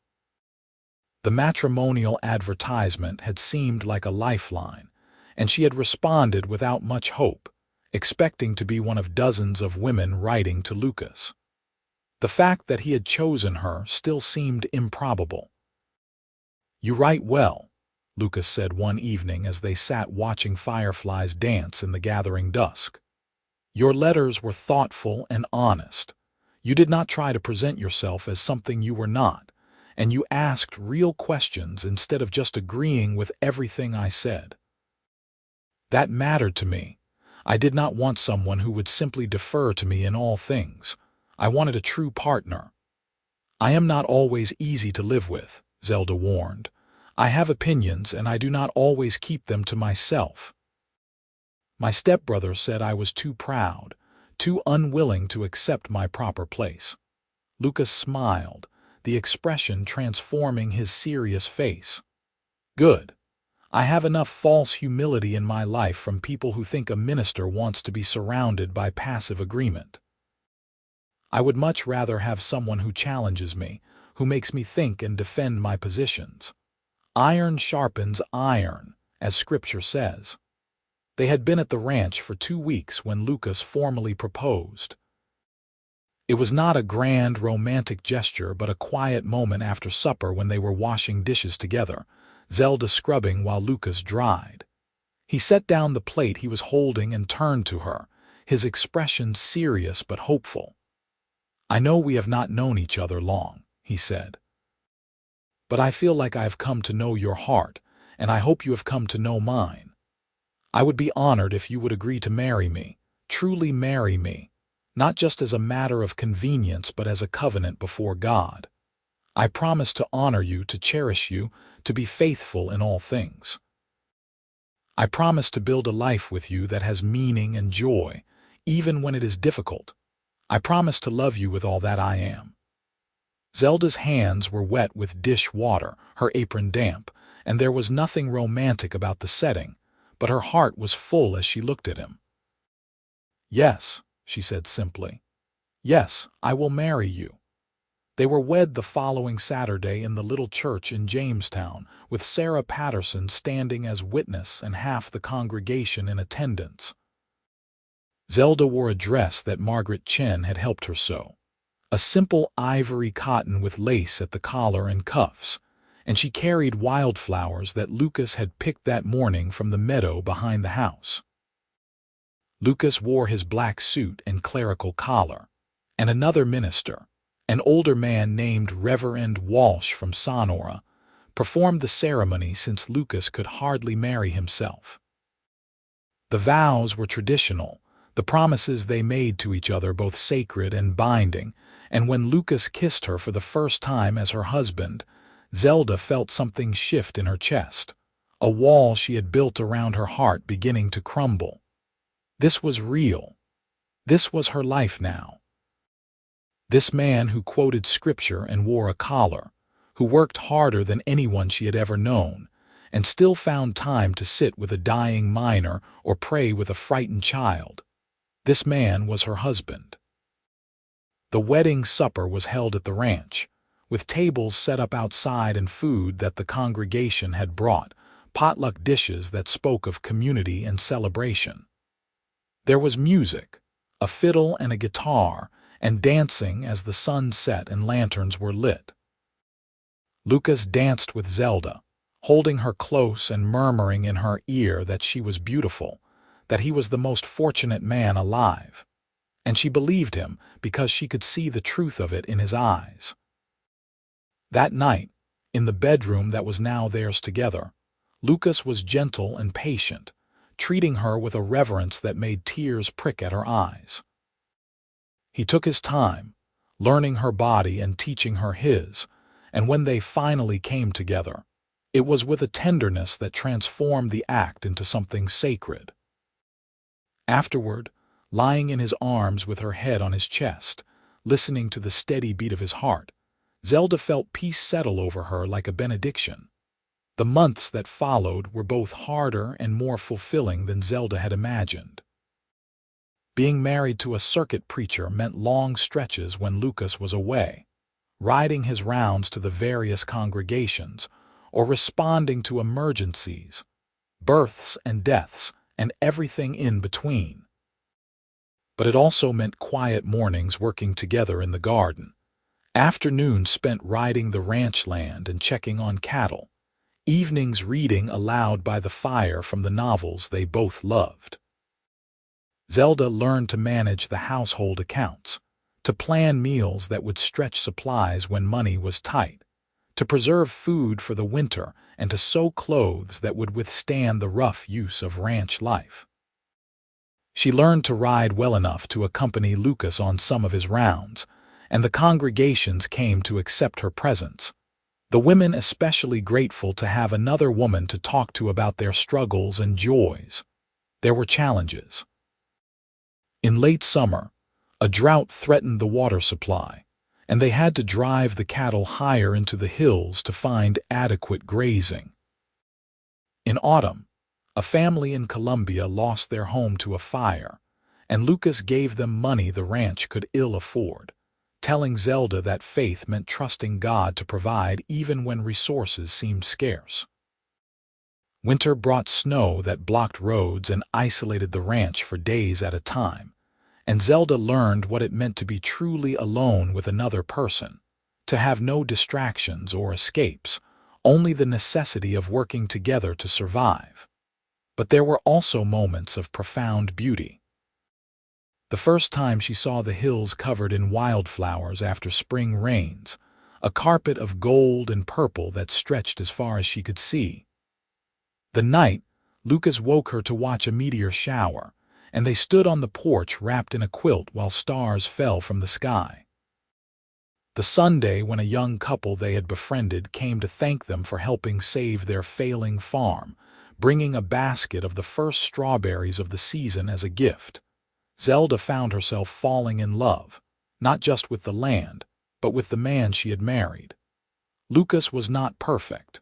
Speaker 1: The matrimonial advertisement had seemed like a lifeline, and she had responded without much hope, expecting to be one of dozens of women writing to Lucas. The fact that he had chosen her still seemed improbable. "You write well," Lucas said one evening as they sat watching fireflies dance in the gathering dusk. "Your letters were thoughtful and honest. You did not try to present yourself as something you were not, and you asked real questions instead of just agreeing with everything I said. That mattered to me. I did not want someone who would simply defer to me in all things. I wanted a true partner." "I am not always easy to live with," Zelda warned. "I have opinions, and I do not always keep them to myself." "My stepbrother said I was too proud, too unwilling to accept my proper place." Lucas smiled, the expression transforming his serious face. "Good. I have enough false humility in my life from people who think a minister wants to be surrounded by passive agreement. I would much rather have someone who challenges me, who makes me think and defend my positions. Iron sharpens iron, as Scripture says." They had been at the ranch for 2 weeks when Lucas formally proposed. It was not a grand romantic gesture but a quiet moment after supper when they were washing dishes together, Zelda scrubbing while Lucas dried. He set down the plate he was holding and turned to her, his expression serious but hopeful. "I know we have not known each other long," he said, "but I feel like I have come to know your heart, and I hope you have come to know mine. I would be honored if you would agree to marry me, truly marry me, not just as a matter of convenience but as a covenant before God. I promise to honor you, to cherish you, to be faithful in all things. I promise to build a life with you that has meaning and joy, even when it is difficult. I promise to love you with all that I am." Zelda's hands were wet with dish water, her apron damp, and there was nothing romantic about the setting, but her heart was full as she looked at him. "Yes," she said simply. "Yes, I will marry you." They were wed the following Saturday in the little church in Jamestown, with Sarah Patterson standing as witness and half the congregation in attendance. Zelda wore a dress that Margaret Chen had helped her sew, a simple ivory cotton with lace at the collar and cuffs, and she carried wildflowers that Lucas had picked that morning from the meadow behind the house. Lucas wore his black suit and clerical collar, and another minister, an older man named Reverend Walsh from Sonora, performed the ceremony since Lucas could hardly marry himself. The vows were traditional, the promises they made to each other both sacred and binding, and when Lucas kissed her for the first time as her husband, Zelda felt something shift in her chest, a wall she had built around her heart beginning to crumble. This was real. This was her life now. This man who quoted scripture and wore a collar, who worked harder than anyone she had ever known, and still found time to sit with a dying miner or pray with a frightened child. This man was her husband. The wedding supper was held at the ranch, with tables set up outside and food that the congregation had brought, potluck dishes that spoke of community and celebration. There was music, a fiddle and a guitar, and dancing as the sun set and lanterns were lit. Lucas danced with Zelda, holding her close and murmuring in her ear that she was beautiful, that he was the most fortunate man alive. And she believed him because she could see the truth of it in his eyes. That night, in the bedroom that was now theirs together, Lucas was gentle and patient, treating her with a reverence that made tears prick at her eyes. He took his time, learning her body and teaching her his, and when they finally came together, it was with a tenderness that transformed the act into something sacred. Afterward, lying in his arms with her head on his chest, listening to the steady beat of his heart, Zelda felt peace settle over her like a benediction. The months that followed were both harder and more fulfilling than Zelda had imagined. Being married to a circuit preacher meant long stretches when Lucas was away, riding his rounds to the various congregations, or responding to emergencies, births and deaths, and everything in between. But it also meant quiet mornings working together in the garden, afternoons spent riding the ranch land and checking on cattle, evenings reading aloud by the fire from the novels they both loved. Zelda learned to manage the household accounts, to plan meals that would stretch supplies when money was tight, to preserve food for the winter, and to sew clothes that would withstand the rough use of ranch life. She learned to ride well enough to accompany Lucas on some of his rounds, and the congregations came to accept her presence, the women especially grateful to have another woman to talk to about their struggles and joys. There were challenges. In late summer, a drought threatened the water supply, and they had to drive the cattle higher into the hills to find adequate grazing. In autumn, a family in Colombia lost their home to a fire, and Lucas gave them money the ranch could ill afford, telling Zelda that faith meant trusting God to provide even when resources seemed scarce. Winter brought snow that blocked roads and isolated the ranch for days at a time, and Zelda learned what it meant to be truly alone with another person, to have no distractions or escapes, only the necessity of working together to survive. But there were also moments of profound beauty. The first time she saw the hills covered in wildflowers after spring rains, a carpet of gold and purple that stretched as far as she could see. The night, Lucas woke her to watch a meteor shower, and they stood on the porch wrapped in a quilt while stars fell from the sky. The Sunday when a young couple they had befriended came to thank them for helping save their failing farm, bringing a basket of the first strawberries of the season as a gift, Zelda found herself falling in love, not just with the land, but with the man she had married. Lucas was not perfect.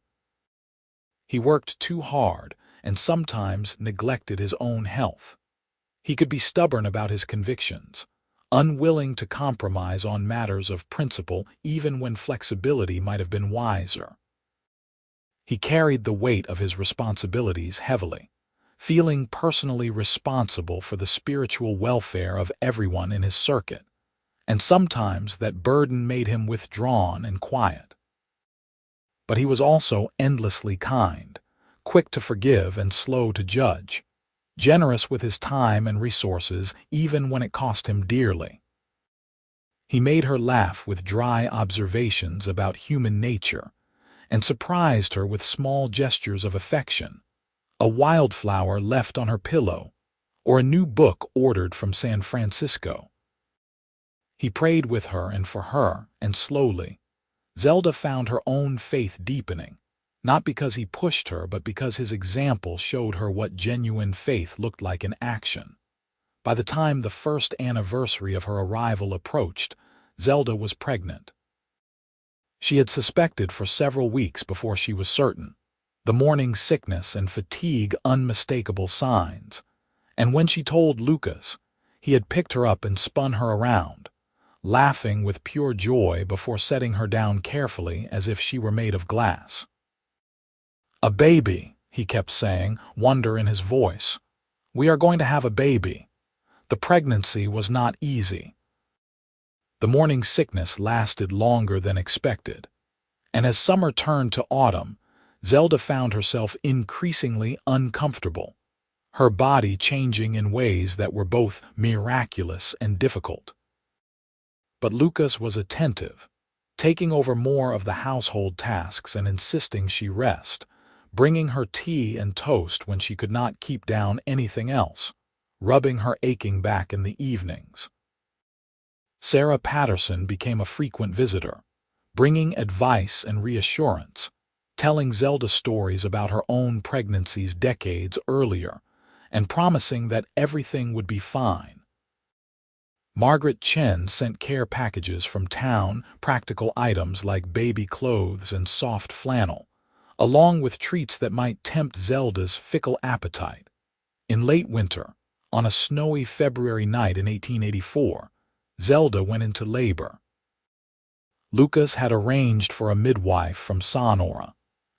Speaker 1: He worked too hard and sometimes neglected his own health. He could be stubborn about his convictions, unwilling to compromise on matters of principle even when flexibility might have been wiser. He carried the weight of his responsibilities heavily, feeling personally responsible for the spiritual welfare of everyone in his circuit, and sometimes that burden made him withdrawn and quiet. But he was also endlessly kind, quick to forgive and slow to judge, generous with his time and resources even when it cost him dearly. He made her laugh with dry observations about human nature and surprised her with small gestures of affection, a wildflower left on her pillow, or a new book ordered from San Francisco. He prayed with her and for her, and slowly, Zelda found her own faith deepening, not because he pushed her, but because his example showed her what genuine faith looked like in action. By the time the first anniversary of her arrival approached, Zelda was pregnant. She had suspected for several weeks before she was certain, the morning sickness and fatigue unmistakable signs, and when she told Lucas, he had picked her up and spun her around, laughing with pure joy before setting her down carefully as if she were made of glass. "A baby," he kept saying, wonder in his voice. "We are going to have a baby." The pregnancy was not easy. The morning sickness lasted longer than expected, and as summer turned to autumn, Zelda found herself increasingly uncomfortable, her body changing in ways that were both miraculous and difficult. But Lucas was attentive, taking over more of the household tasks and insisting she rest, bringing her tea and toast when she could not keep down anything else, rubbing her aching back in the evenings. Sarah Patterson became a frequent visitor, bringing advice and reassurance, telling Zelda stories about her own pregnancies decades earlier, and promising that everything would be fine. Margaret Chen sent care packages from town, practical items like baby clothes and soft flannel, along with treats that might tempt Zelda's fickle appetite. In late winter, on a snowy February night in 1884, Zelda went into labor. Lucas had arranged for a midwife from Sonora,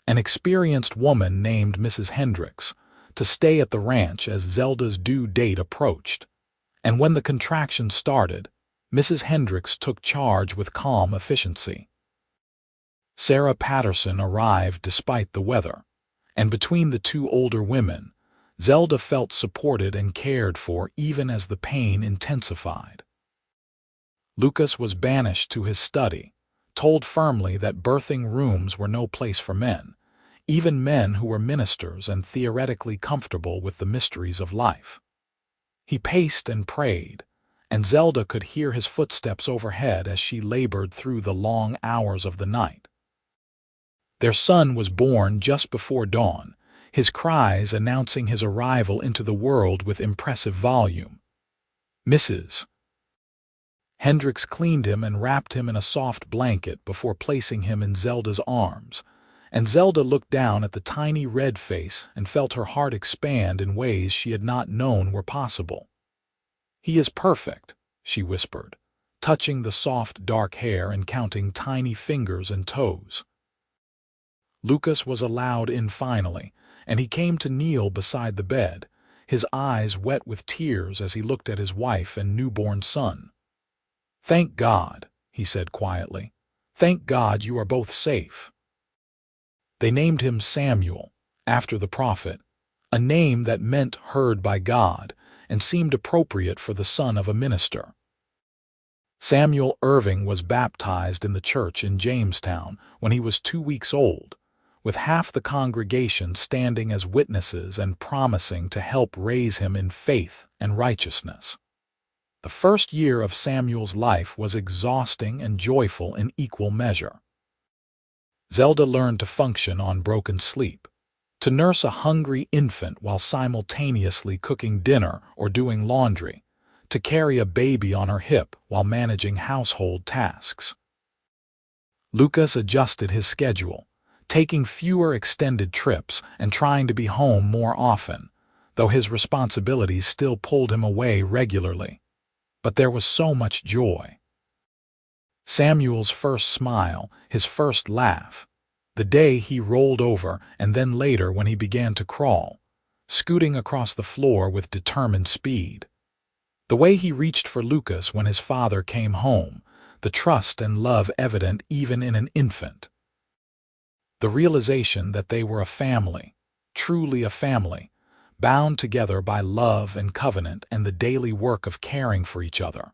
Speaker 1: an experienced woman named Mrs. Hendricks, to stay at the ranch as Zelda's due date approached. And when the contractions started, Mrs. Hendricks took charge with calm efficiency. Sarah Patterson arrived despite the weather, and between the two older women, Zelda felt supported and cared for even as the pain intensified. Lucas was banished to his study, told firmly that birthing rooms were no place for men, even men who were ministers and theoretically comfortable with the mysteries of life. He paced and prayed, and Zelda could hear his footsteps overhead as she labored through the long hours of the night. Their son was born just before dawn, his cries announcing his arrival into the world with impressive volume. Mrs. Hendricks cleaned him and wrapped him in a soft blanket before placing him in Zelda's arms, and Zelda looked down at the tiny red face and felt her heart expand in ways she had not known were possible. "He is perfect," she whispered, touching the soft dark hair and counting tiny fingers and toes. Lucas was allowed in finally, and he came to kneel beside the bed, his eyes wet with tears as he looked at his wife and newborn son. "Thank God," he said quietly. "Thank God you are both safe." They named him Samuel, after the prophet, a name that meant heard by God and seemed appropriate for the son of a minister. Samuel Irving was baptized in the church in Jamestown when he was 2 weeks old, with half the congregation standing as witnesses and promising to help raise him in faith and righteousness. The first year of Samuel's life was exhausting and joyful in equal measure. Zelda learned to function on broken sleep, to nurse a hungry infant while simultaneously cooking dinner or doing laundry, to carry a baby on her hip while managing household tasks. Lucas adjusted his schedule, taking fewer extended trips and trying to be home more often, though his responsibilities still pulled him away regularly. But there was so much joy. Samuel's first smile, his first laugh, the day he rolled over, and then later when he began to crawl, scooting across the floor with determined speed. The way he reached for Lucas when his father came home, the trust and love evident even in an infant. The realization that they were a family, truly a family, bound together by love and covenant and the daily work of caring for each other.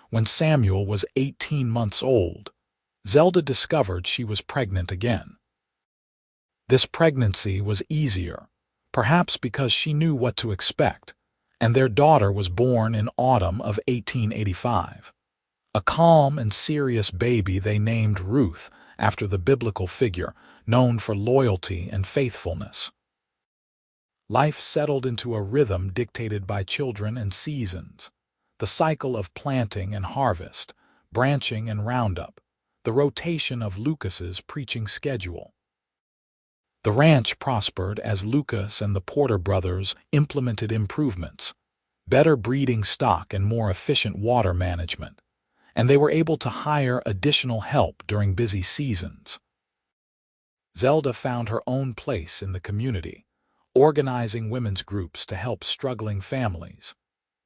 Speaker 1: When Samuel was 18 months old, Zelda discovered she was pregnant again. This pregnancy was easier, perhaps because she knew what to expect, and their daughter was born in autumn of 1885. A calm and serious baby they named Ruth after the biblical figure known for loyalty and faithfulness. Life settled into a rhythm dictated by children and seasons, the cycle of planting and harvest, branching and roundup, the rotation of Lucas's preaching schedule. The ranch prospered as Lucas and the Porter brothers implemented improvements, better breeding stock and more efficient water management, and they were able to hire additional help during busy seasons. Zelda found her own place in the community, organizing women's groups to help struggling families,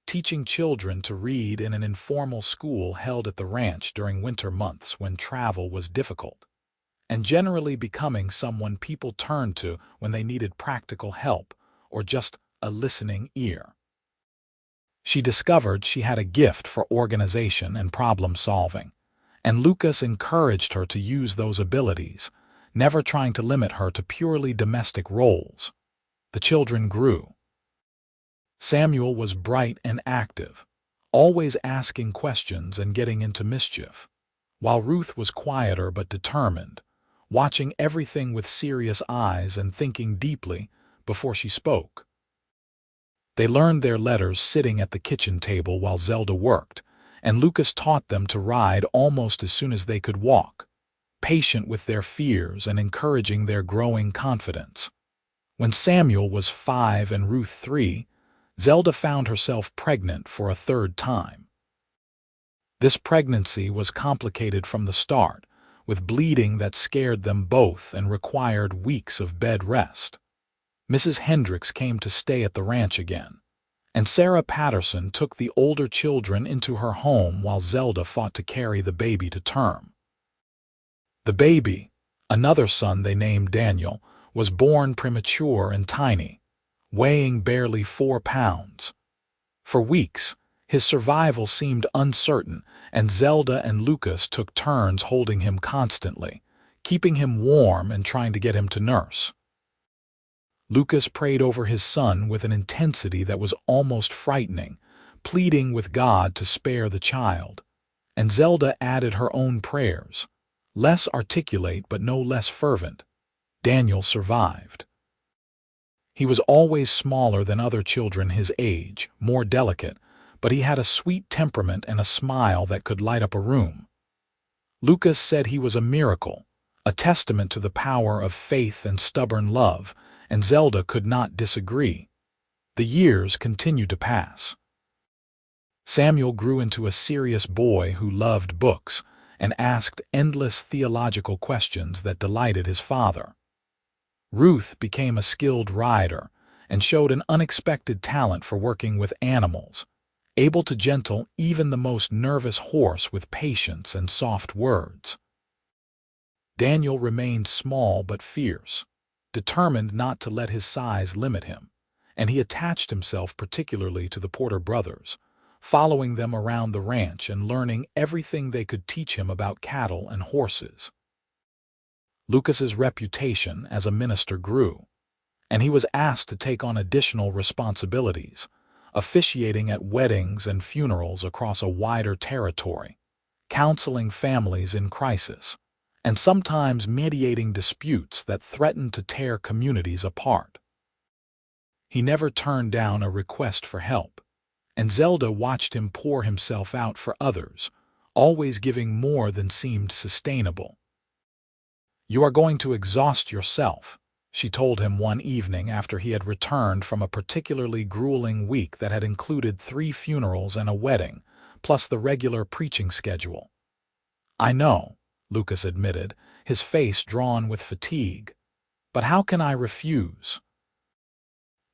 Speaker 1: teaching children to read in an informal school held at the ranch during winter months when travel was difficult, and generally becoming someone people turned to when they needed practical help or just a listening ear. She discovered she had a gift for organization and problem solving, and Lucas encouraged her to use those abilities, never trying to limit her to purely domestic roles. The children grew. Samuel was bright and active, always asking questions and getting into mischief, while Ruth was quieter but determined, watching everything with serious eyes and thinking deeply before she spoke. They learned their letters sitting at the kitchen table while Zelda worked, and Lucas taught them to ride almost as soon as they could walk, patient with their fears and encouraging their growing confidence. When Samuel was 5 and Ruth 3, Zelda found herself pregnant for a third time. This pregnancy was complicated from the start, with bleeding that scared them both and required weeks of bed rest. Mrs. Hendricks came to stay at the ranch again, and Sarah Patterson took the older children into her home while Zelda fought to carry the baby to term. The baby, another son they named Daniel, was born premature and tiny, weighing barely 4 pounds. For weeks, his survival seemed uncertain, and Zelda and Lucas took turns holding him constantly, keeping him warm and trying to get him to nurse. Lucas prayed over his son with an intensity that was almost frightening, pleading with God to spare the child, and Zelda added her own prayers, less articulate but no less fervent. Daniel survived. He was always smaller than other children his age, more delicate, but he had a sweet temperament and a smile that could light up a room. Lucas said he was a miracle, a testament to the power of faith and stubborn love, and Zelda could not disagree. The years continued to pass. Samuel grew into a serious boy who loved books and asked endless theological questions that delighted his father. Ruth became a skilled rider and showed an unexpected talent for working with animals, able to gentle even the most nervous horse with patience and soft words. Daniel remained small but fierce, determined not to let his size limit him, and he attached himself particularly to the Porter brothers, following them around the ranch and learning everything they could teach him about cattle and horses. Lucas's reputation as a minister grew, and he was asked to take on additional responsibilities, officiating at weddings and funerals across a wider territory, counseling families in crisis, and sometimes mediating disputes that threatened to tear communities apart. He never turned down a request for help, and Zelda watched him pour himself out for others, always giving more than seemed sustainable. "You are going to exhaust yourself," she told him one evening after he had returned from a particularly grueling week that had included 3 funerals and a wedding, plus the regular preaching schedule. "I know," Lucas admitted, his face drawn with fatigue, "but how can I refuse?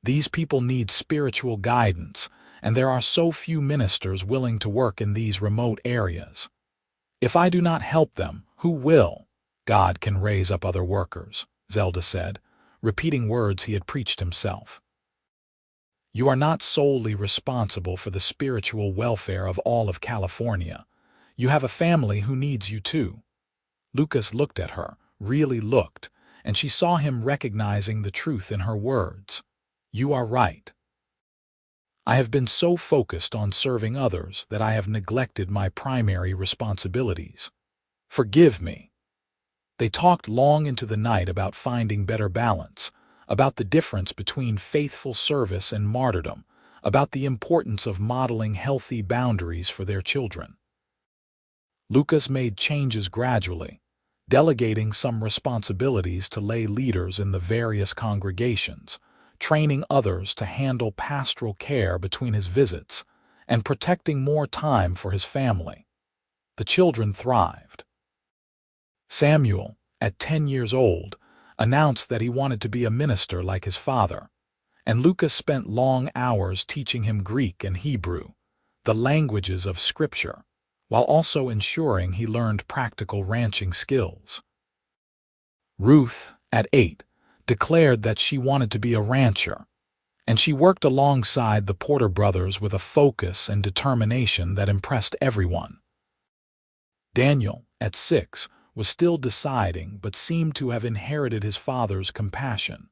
Speaker 1: These people need spiritual guidance, and there are so few ministers willing to work in these remote areas. If I do not help them, who will? God can raise up other workers, Zelda said, repeating words he had preached himself. You are not solely responsible for the spiritual welfare of all of California. You have a family who needs you too. Lucas looked at her, really looked, and she saw him recognizing the truth in her words. You are right. I have been so focused on serving others that I have neglected my primary responsibilities. Forgive me. They talked long into the night about finding better balance, about the difference between faithful service and martyrdom, about the importance of modeling healthy boundaries for their children. Lucas made changes gradually, delegating some responsibilities to lay leaders in the various congregations, training others to handle pastoral care between his visits, and protecting more time for his family. The children thrived. Samuel, at 10 years old, announced that he wanted to be a minister like his father, and Lucas spent long hours teaching him Greek and Hebrew, the languages of Scripture, while also ensuring he learned practical ranching skills. Ruth, at 8, declared that she wanted to be a rancher, and she worked alongside the Porter brothers with a focus and determination that impressed everyone. Daniel, at 6, was still deciding but seemed to have inherited his father's compassion,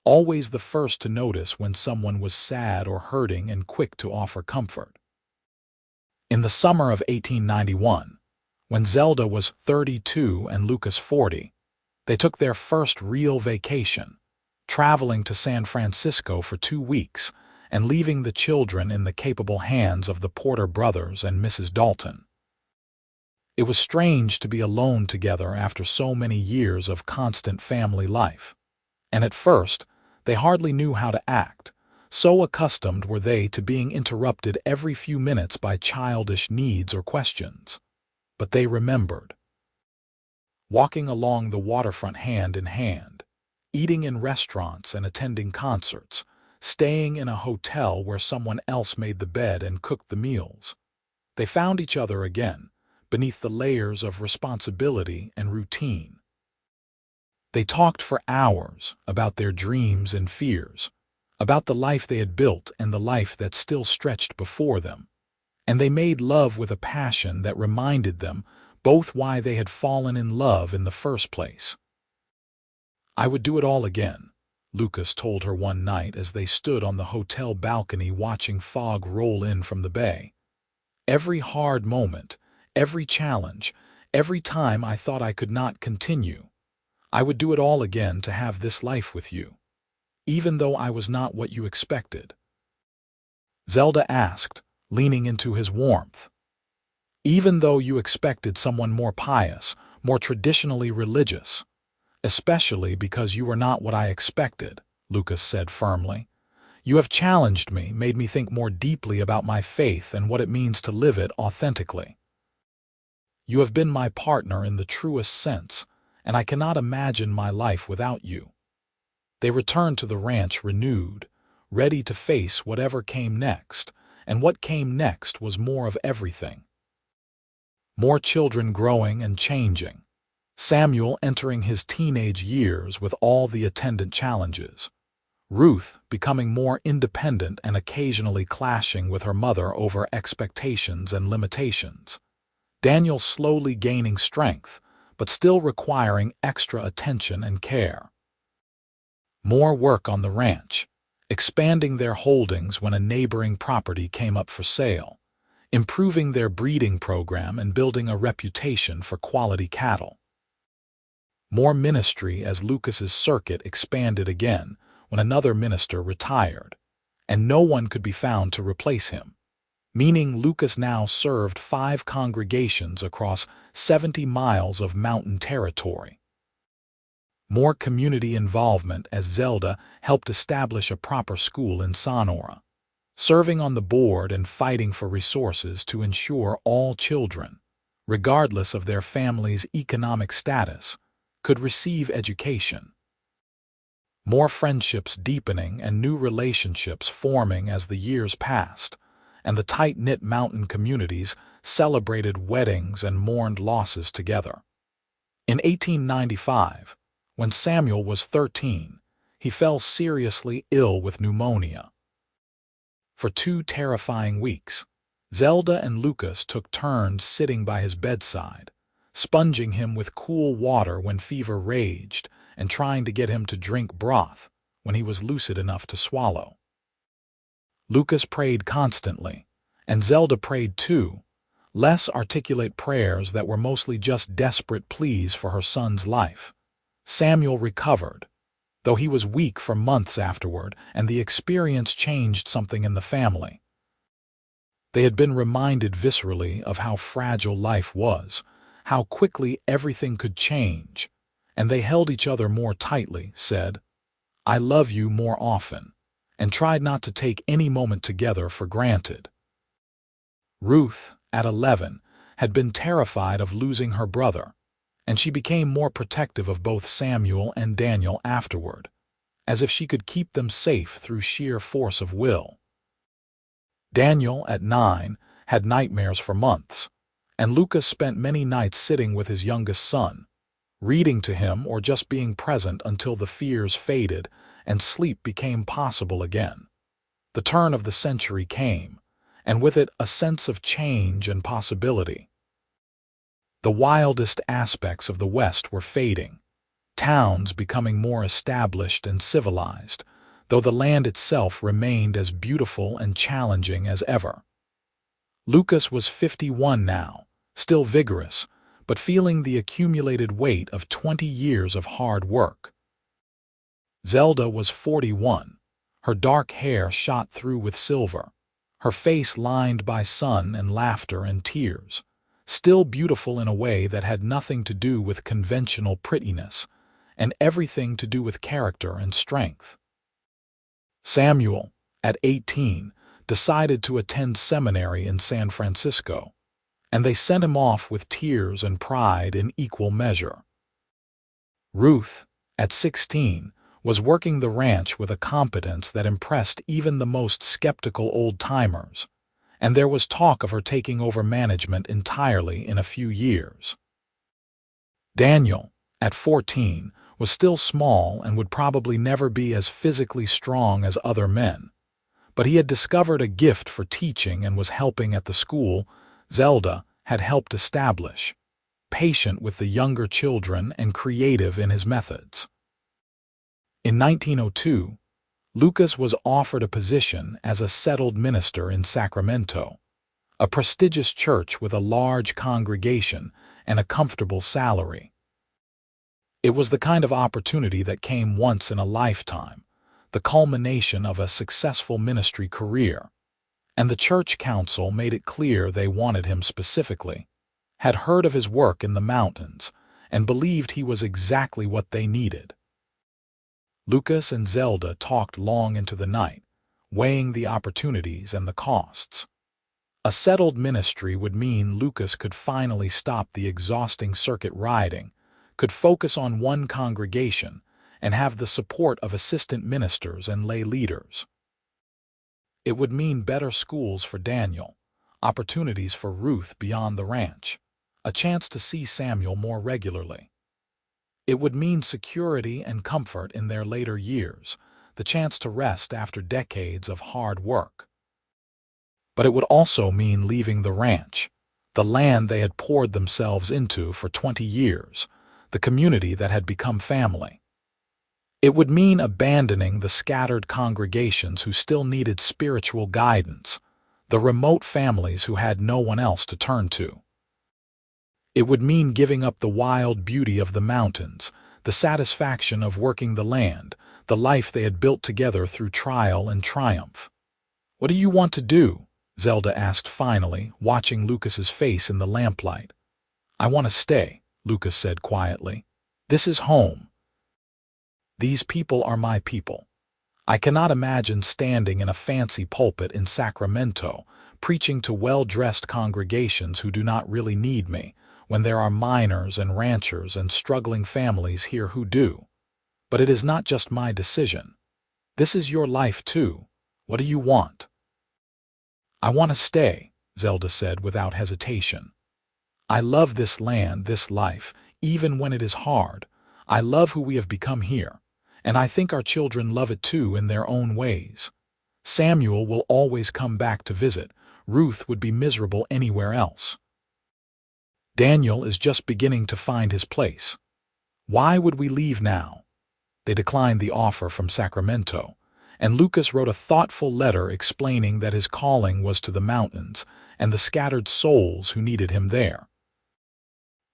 Speaker 1: always the first to notice when someone was sad or hurting and quick to offer comfort. In the summer of 1891, when Zelda was 32 and Lucas 40, they took their first real vacation, traveling to San Francisco for 2 weeks and leaving the children in the capable hands of the Porter brothers and Mrs. Dalton. It was strange to be alone together after so many years of constant family life, and at first they hardly knew how to act, so accustomed were they to being interrupted every few minutes by childish needs or questions. But they remembered. Walking along the waterfront hand in hand, eating in restaurants and attending concerts, staying in a hotel where someone else made the bed and cooked the meals. They found each other again, beneath the layers of responsibility and routine. They talked for hours about their dreams and fears, about the life they had built and the life that still stretched before them, and they made love with a passion that reminded them both why they had fallen in love in the first place. I would do it all again, Lucas told her one night as they stood on the hotel balcony watching fog roll in from the bay. Every hard moment, every challenge, every time I thought I could not continue, I would do it all again to have this life with you, even though I was not what you expected. Zelda asked, leaning into his warmth. Even though you expected someone more pious, more traditionally religious, especially because you were not what I expected, Lucas said firmly. You have challenged me, made me think more deeply about my faith and what it means to live it authentically. You have been my partner in the truest sense, and I cannot imagine my life without you. They returned to the ranch renewed, ready to face whatever came next, and what came next was more of everything. More children growing and changing. Samuel entering his teenage years with all the attendant challenges. Ruth becoming more independent and occasionally clashing with her mother over expectations and limitations. Daniel slowly gaining strength, but still requiring extra attention and care. More work on the ranch, expanding their holdings when a neighboring property came up for sale, improving their breeding program and building a reputation for quality cattle. More ministry as Lucas's circuit expanded again when another minister retired, and no one could be found to replace him, meaning Lucas now served 5 congregations across 70 miles of mountain territory. More community involvement as Zelda helped establish a proper school in Sonora, serving on the board and fighting for resources to ensure all children, regardless of their family's economic status, could receive education. More friendships deepening and new relationships forming as the years passed, and the tight-knit mountain communities celebrated weddings and mourned losses together. In 1895, when Samuel was 13, he fell seriously ill with pneumonia. For 2 terrifying weeks, Zelda and Lucas took turns sitting by his bedside, sponging him with cool water when fever raged and trying to get him to drink broth when he was lucid enough to swallow. Lucas prayed constantly, and Zelda prayed too, less articulate prayers that were mostly just desperate pleas for her son's life. Samuel recovered, though he was weak for months afterward, and the experience changed something in the family. They had been reminded viscerally of how fragile life was, how quickly everything could change, and they held each other more tightly, said, "I love you," more often, and tried not to take any moment together for granted. Ruth, at 11, had been terrified of losing her brother, and she became more protective of both Samuel and Daniel afterward, as if she could keep them safe through sheer force of will. Daniel, at 9, had nightmares for months, and Lucas spent many nights sitting with his youngest son, reading to him or just being present until the fears faded and sleep became possible again. The turn of the century came, and with it a sense of change and possibility. The wildest aspects of the West were fading, towns becoming more established and civilized, though the land itself remained as beautiful and challenging as ever. Lucas was 51 now, still vigorous, but feeling the accumulated weight of 20 years of hard work. Zelda was 41, her dark hair shot through with silver, her face lined by sun and laughter and tears, still beautiful in a way that had nothing to do with conventional prettiness, and everything to do with character and strength. Samuel, at 18, decided to attend seminary in San Francisco, and they sent him off with tears and pride in equal measure. Ruth, at 16, was working the ranch with a competence that impressed even the most skeptical old-timers, and there was talk of her taking over management entirely in a few years. Daniel, at 14, was still small and would probably never be as physically strong as other men, but he had discovered a gift for teaching and was helping at the school Zelda had helped establish, patient with the younger children and creative in his methods. In 1902, Lucas was offered a position as a settled minister in Sacramento, a prestigious church with a large congregation and a comfortable salary. It was the kind of opportunity that came once in a lifetime, the culmination of a successful ministry career, and the church council made it clear they wanted him specifically, had heard of his work in the mountains, and believed he was exactly what they needed. Lucas and Zelda talked long into the night, weighing the opportunities and the costs. A settled ministry would mean Lucas could finally stop the exhausting circuit riding, could focus on one congregation, and have the support of assistant ministers and lay leaders. It would mean better schools for Daniel, opportunities for Ruth beyond the ranch, a chance to see Samuel more regularly. It would mean security and comfort in their later years, the chance to rest after decades of hard work. But it would also mean leaving the ranch, the land they had poured themselves into for 20 years, the community that had become family. It would mean abandoning the scattered congregations who still needed spiritual guidance, the remote families who had no one else to turn to. It would mean giving up the wild beauty of the mountains, the satisfaction of working the land, the life they had built together through trial and triumph. "What do you want to do?" Zelda asked finally, watching Lucas's face in the lamplight. "I want to stay," Lucas said quietly. "This is home. These people are my people. I cannot imagine standing in a fancy pulpit in Sacramento, preaching to well-dressed congregations who do not really need me, when there are miners and ranchers and struggling families here who do. But it is not just my decision. This is your life too. What do you want?" "I want to stay," Zelda said without hesitation. "I love this land, this life, even when it is hard. I love who we have become here, and I think our children love it too in their own ways. Samuel will always come back to visit. Ruth would be miserable anywhere else. Daniel is just beginning to find his place. Why would we leave now?" They declined the offer from Sacramento, and Lucas wrote a thoughtful letter explaining that his calling was to the mountains and the scattered souls who needed him there.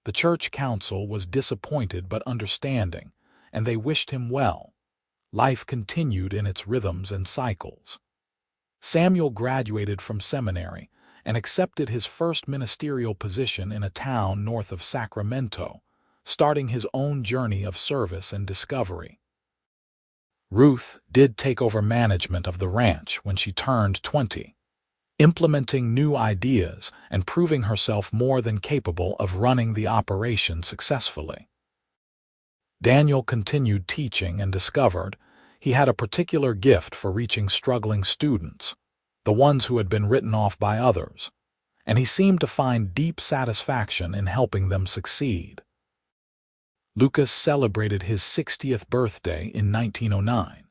Speaker 1: The church council was disappointed but understanding, and they wished him well. Life continued in its rhythms and cycles. Samuel graduated from seminary and accepted his first ministerial position in a town north of Sacramento, starting his own journey of service and discovery. Ruth did take over management of the ranch when she turned 20, implementing new ideas and proving herself more than capable of running the operation successfully. Daniel continued teaching and discovered he had a particular gift for reaching struggling students, the ones who had been written off by others, and he seemed to find deep satisfaction in helping them succeed. Lucas celebrated his 60th birthday in 1909,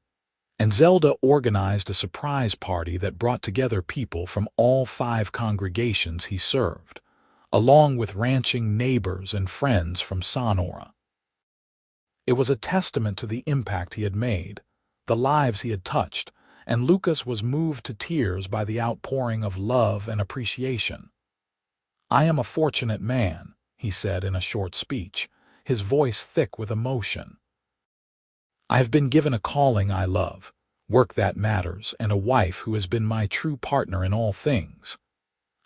Speaker 1: and Zelda organized a surprise party that brought together people from all 5 congregations he served, along with ranching neighbors and friends from Sonora. It was a testament to the impact he had made, the lives he had touched, and Lucas was moved to tears by the outpouring of love and appreciation. "I am a fortunate man," he said in a short speech, his voice thick with emotion. "I have been given a calling I love, work that matters, and a wife who has been my true partner in all things.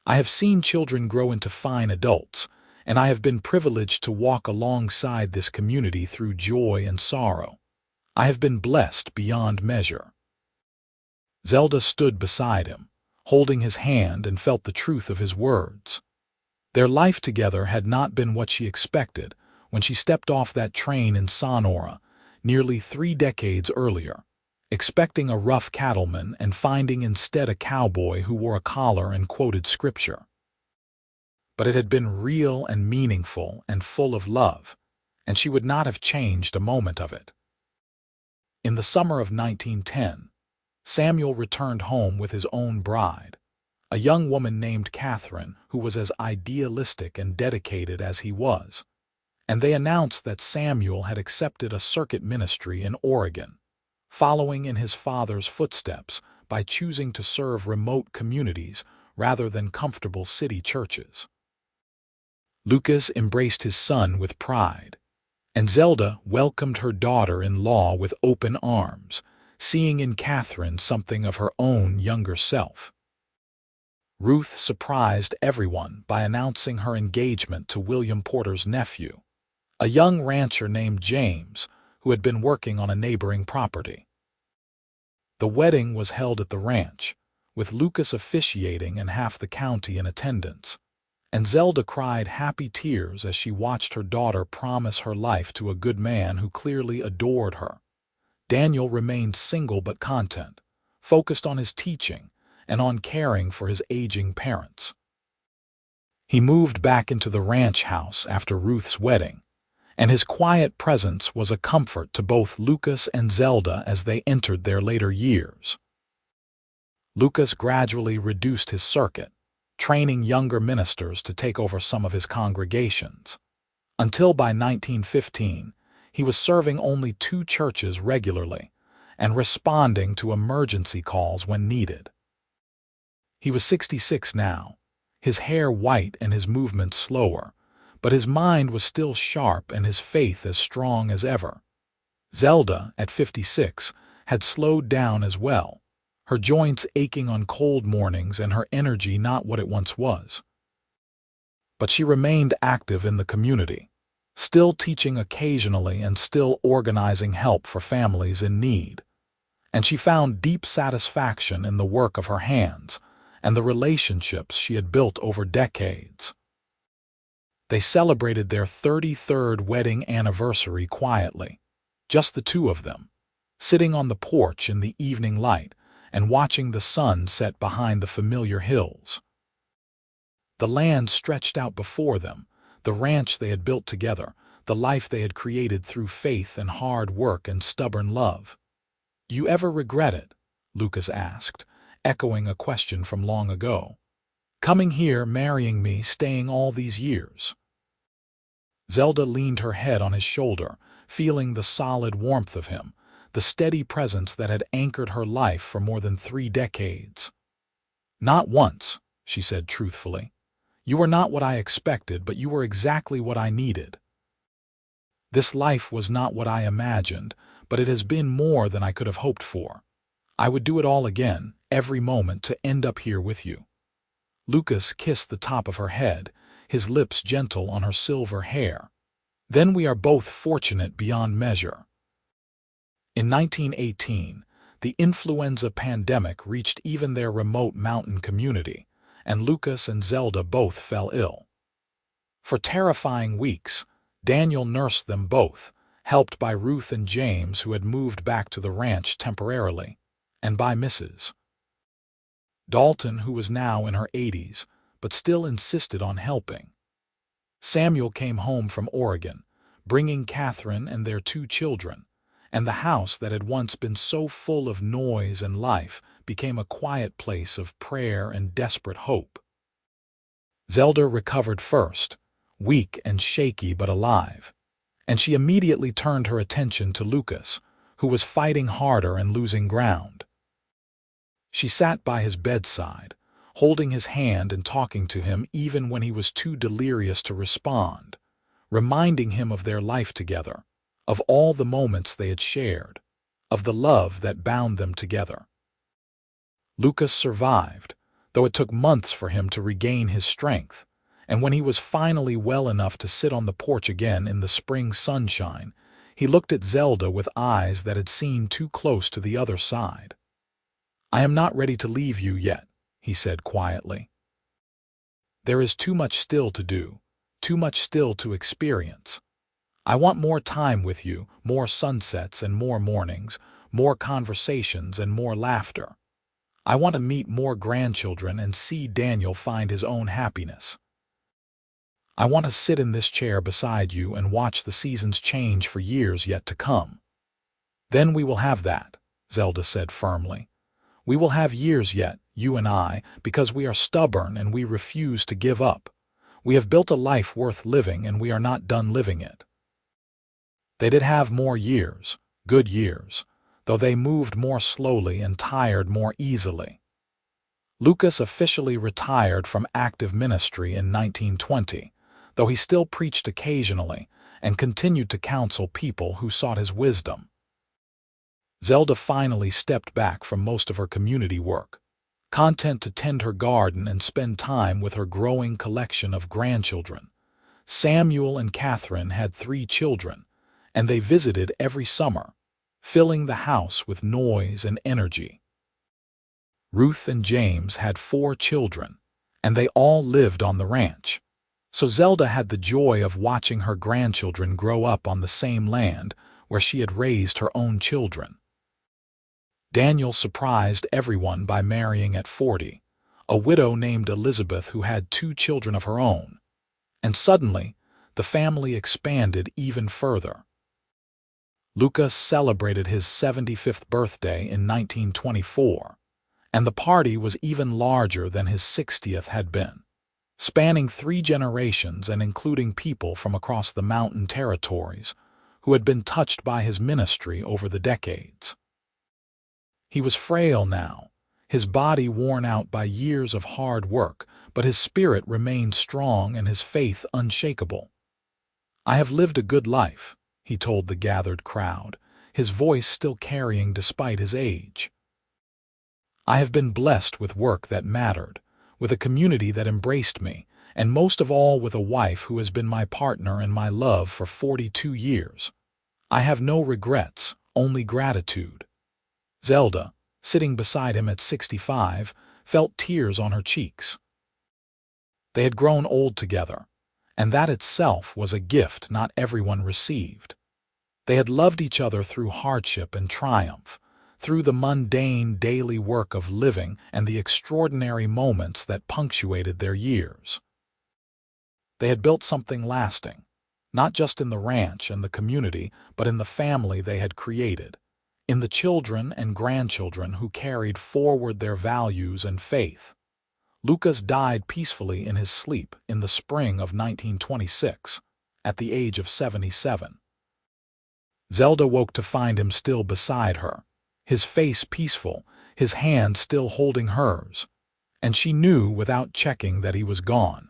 Speaker 1: I have seen children grow into fine adults, and I have been privileged to walk alongside this community through joy and sorrow. I have been blessed beyond measure." Zelda stood beside him, holding his hand, and felt the truth of his words. Their life together had not been what she expected when she stepped off that train in Sonora nearly 3 decades earlier, expecting a rough cattleman and finding instead a cowboy who wore a collar and quoted scripture. But it had been real and meaningful and full of love, and she would not have changed a moment of it. In the summer of 1910, Samuel returned home with his own bride, a young woman named Catherine who was as idealistic and dedicated as he was, and they announced that Samuel had accepted a circuit ministry in Oregon, following in his father's footsteps by choosing to serve remote communities rather than comfortable city churches. Lucas embraced his son with pride, and Zelda welcomed her daughter-in-law with open arms, seeing in Catherine something of her own younger self. Ruth surprised everyone by announcing her engagement to William Porter's nephew, a young rancher named James who had been working on a neighboring property. The wedding was held at the ranch, with Lucas officiating and half the county in attendance, and Zelda cried happy tears as she watched her daughter promise her life to a good man who clearly adored her. Daniel remained single but content, focused on his teaching and on caring for his aging parents. He moved back into the ranch house after Ruth's wedding, and his quiet presence was a comfort to both Lucas and Zelda as they entered their later years. Lucas gradually reduced his circuit, training younger ministers to take over some of his congregations, until by 1915, he was serving only 2 churches regularly and responding to emergency calls when needed. He was 66 now, his hair white and his movements slower, but his mind was still sharp and his faith as strong as ever. Zelda, at 56, had slowed down as well, her joints aching on cold mornings and her energy not what it once was. But she remained active in the community, still teaching occasionally and still organizing help for families in need. And she found deep satisfaction in the work of her hands and the relationships she had built over decades. They celebrated their 33rd wedding anniversary quietly, just the 2 of them, sitting on the porch in the evening light and watching the sun set behind the familiar hills. The land stretched out before them, the ranch they had built together, the life they had created through faith and hard work and stubborn love. "You ever regret it?" Lucas asked, echoing a question from long ago. "Coming here, marrying me, staying all these years?" Zelda leaned her head on his shoulder, feeling the solid warmth of him, the steady presence that had anchored her life for more than 3 decades. "Not once," she said truthfully. "You were not what I expected, but you were exactly what I needed. This life was not what I imagined, but it has been more than I could have hoped for. I would do it all again, every moment, to end up here with you." Lucas kissed the top of her head, his lips gentle on her silver hair. "Then we are both fortunate beyond measure." In 1918, the influenza pandemic reached even their remote mountain community, and Lucas and Zelda both fell ill. For terrifying weeks, Daniel nursed them both, helped by Ruth and James, who had moved back to the ranch temporarily, and by Mrs. Dalton, who was now in her 80s, but still insisted on helping. Samuel came home from Oregon, bringing Catherine and their 2 children, and the house that had once been so full of noise and life became a quiet place of prayer and desperate hope. Zelda recovered first, weak and shaky but alive, and she immediately turned her attention to Lucas, who was fighting harder and losing ground. She sat by his bedside, holding his hand and talking to him even when he was too delirious to respond, reminding him of their life together, of all the moments they had shared, of the love that bound them together. Lucas survived, though it took months for him to regain his strength, and when he was finally well enough to sit on the porch again in the spring sunshine, he looked at Zelda with eyes that had seen too close to the other side. "I am not ready to leave you yet," he said quietly. "There is too much still to do, too much still to experience. I want more time with you, more sunsets and more mornings, more conversations and more laughter. I want to meet more grandchildren and see Daniel find his own happiness. I want to sit in this chair beside you and watch the seasons change for years yet to come." "Then we will have that," Zelda said firmly. "We will have years yet, you and I, because we are stubborn and we refuse to give up. We have built a life worth living and we are not done living it." They did have more years, good years, though they moved more slowly and tired more easily. Lucas officially retired from active ministry in 1920, though he still preached occasionally and continued to counsel people who sought his wisdom. Zelda finally stepped back from most of her community work, content to tend her garden and spend time with her growing collection of grandchildren. Samuel and Catherine had 3 children, and they visited every summer, filling the house with noise and energy. Ruth and James had 4 children, and they all lived on the ranch. So Zelda had the joy of watching her grandchildren grow up on the same land where she had raised her own children. Daniel surprised everyone by marrying at 40, a widow named Elizabeth who had 2 children of her own. And suddenly, the family expanded even further. Lucas celebrated his 75th birthday in 1924, and the party was even larger than his 60th had been, spanning 3 generations and including people from across the mountain territories who had been touched by his ministry over the decades. He was frail now, his body worn out by years of hard work, but his spirit remained strong and his faith unshakable. "I have lived a good life," he told the gathered crowd, his voice still carrying despite his age. "I have been blessed with work that mattered, with a community that embraced me, and most of all with a wife who has been my partner and my love for 42 years. I have no regrets, only gratitude." Zelda, sitting beside him at 65, felt tears on her cheeks. They had grown old together, and that itself was a gift not everyone received. They had loved each other through hardship and triumph, through the mundane daily work of living and the extraordinary moments that punctuated their years. They had built something lasting, not just in the ranch and the community, but in the family they had created, in the children and grandchildren who carried forward their values and faith. Lucas died peacefully in his sleep in the spring of 1926, at the age of 77. Zelda woke to find him still beside her, his face peaceful, his hand still holding hers, and she knew without checking that he was gone.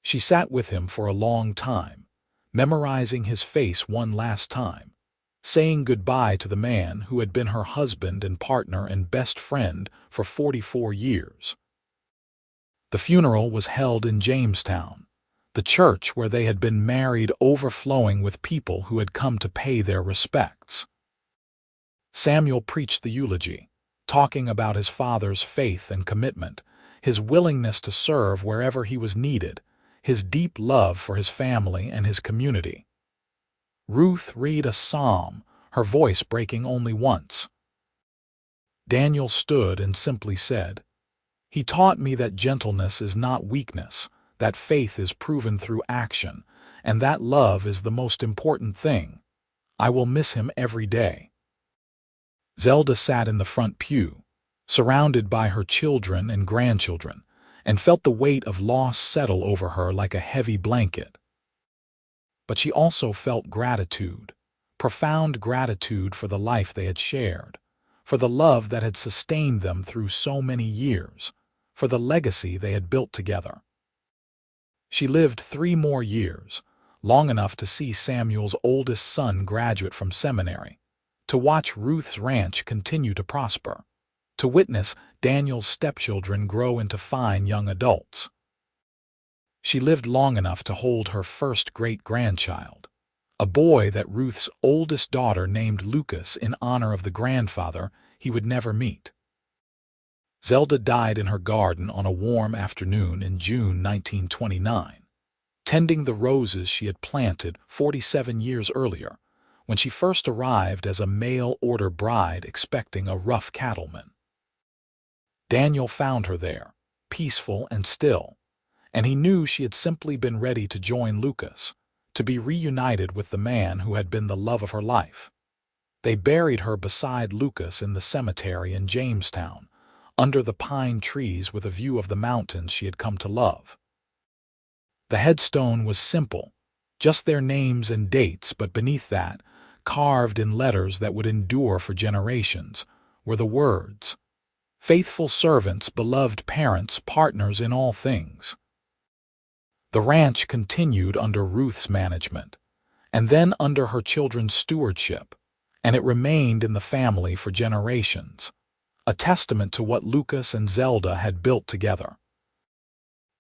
Speaker 1: She sat with him for a long time, memorizing his face one last time, saying goodbye to the man who had been her husband and partner and best friend for 44 years. The funeral was held in Jamestown, the church where they had been married overflowing with people who had come to pay their respects. Samuel preached the eulogy, talking about his father's faith and commitment, his willingness to serve wherever he was needed, his deep love for his family and his community. Ruth read a psalm, her voice breaking only once. Daniel stood and simply said, "He taught me that gentleness is not weakness, that faith is proven through action, and that love is the most important thing. I will miss him every day." Zelda sat in the front pew, surrounded by her children and grandchildren, and felt the weight of loss settle over her like a heavy blanket. But she also felt gratitude, profound gratitude for the life they had shared, for the love that had sustained them through so many years, for the legacy they had built together. She lived 3 more years, long enough to see Samuel's oldest son graduate from seminary, to watch Ruth's ranch continue to prosper, to witness Daniel's stepchildren grow into fine young adults. She lived long enough to hold her first great-grandchild, a boy that Ruth's oldest daughter named Lucas in honor of the grandfather he would never meet. Zelda died in her garden on a warm afternoon in June 1929, tending the roses she had planted 47 years earlier, when she first arrived as a mail-order bride expecting a rough cattleman. Daniel found her there, peaceful and still, and he knew she had simply been ready to join Lucas, to be reunited with the man who had been the love of her life. They buried her beside Lucas in the cemetery in Jamestown, under the pine trees with a view of the mountains she had come to love. The headstone was simple, just their names and dates, but beneath that, carved in letters that would endure for generations, were the words, "Faithful servants, beloved parents, partners in all things." The ranch continued under Ruth's management, and then under her children's stewardship, and it remained in the family for generations, a testament to what Lucas and Zelda had built together.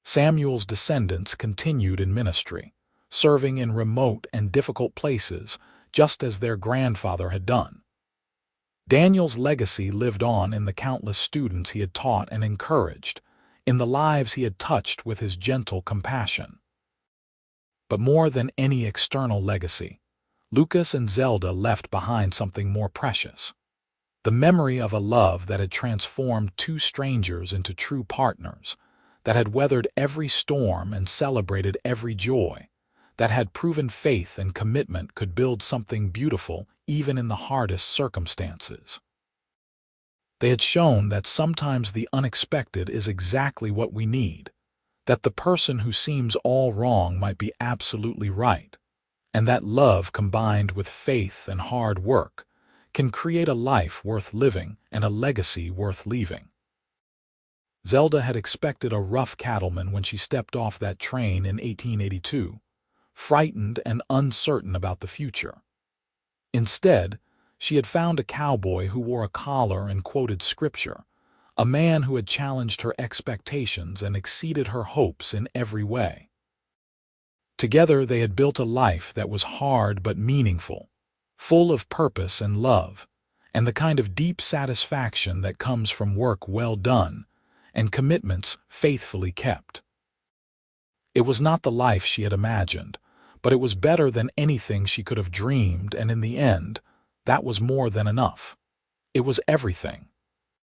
Speaker 1: Samuel's descendants continued in ministry, serving in remote and difficult places, just as their grandfather had done. Daniel's legacy lived on in the countless students he had taught and encouraged, in the lives he had touched with his gentle compassion. But more than any external legacy, Lucas and Zelda left behind something more precious: the memory of a love that had transformed 2 strangers into true partners, that had weathered every storm and celebrated every joy, that had proven faith and commitment could build something beautiful even in the hardest circumstances. They had shown that sometimes the unexpected is exactly what we need, that the person who seems all wrong might be absolutely right, and that love combined with faith and hard work can create a life worth living and a legacy worth leaving. Zelda had expected a rough cattleman when she stepped off that train in 1882, frightened and uncertain about the future. Instead, she had found a cowboy who wore a collar and quoted scripture, a man who had challenged her expectations and exceeded her hopes in every way. Together they had built a life that was hard but meaningful, full of purpose and love, and the kind of deep satisfaction that comes from work well done and commitments faithfully kept. It was not the life she had imagined, but it was better than anything she could have dreamed, and in the end, that was more than enough. It was everything.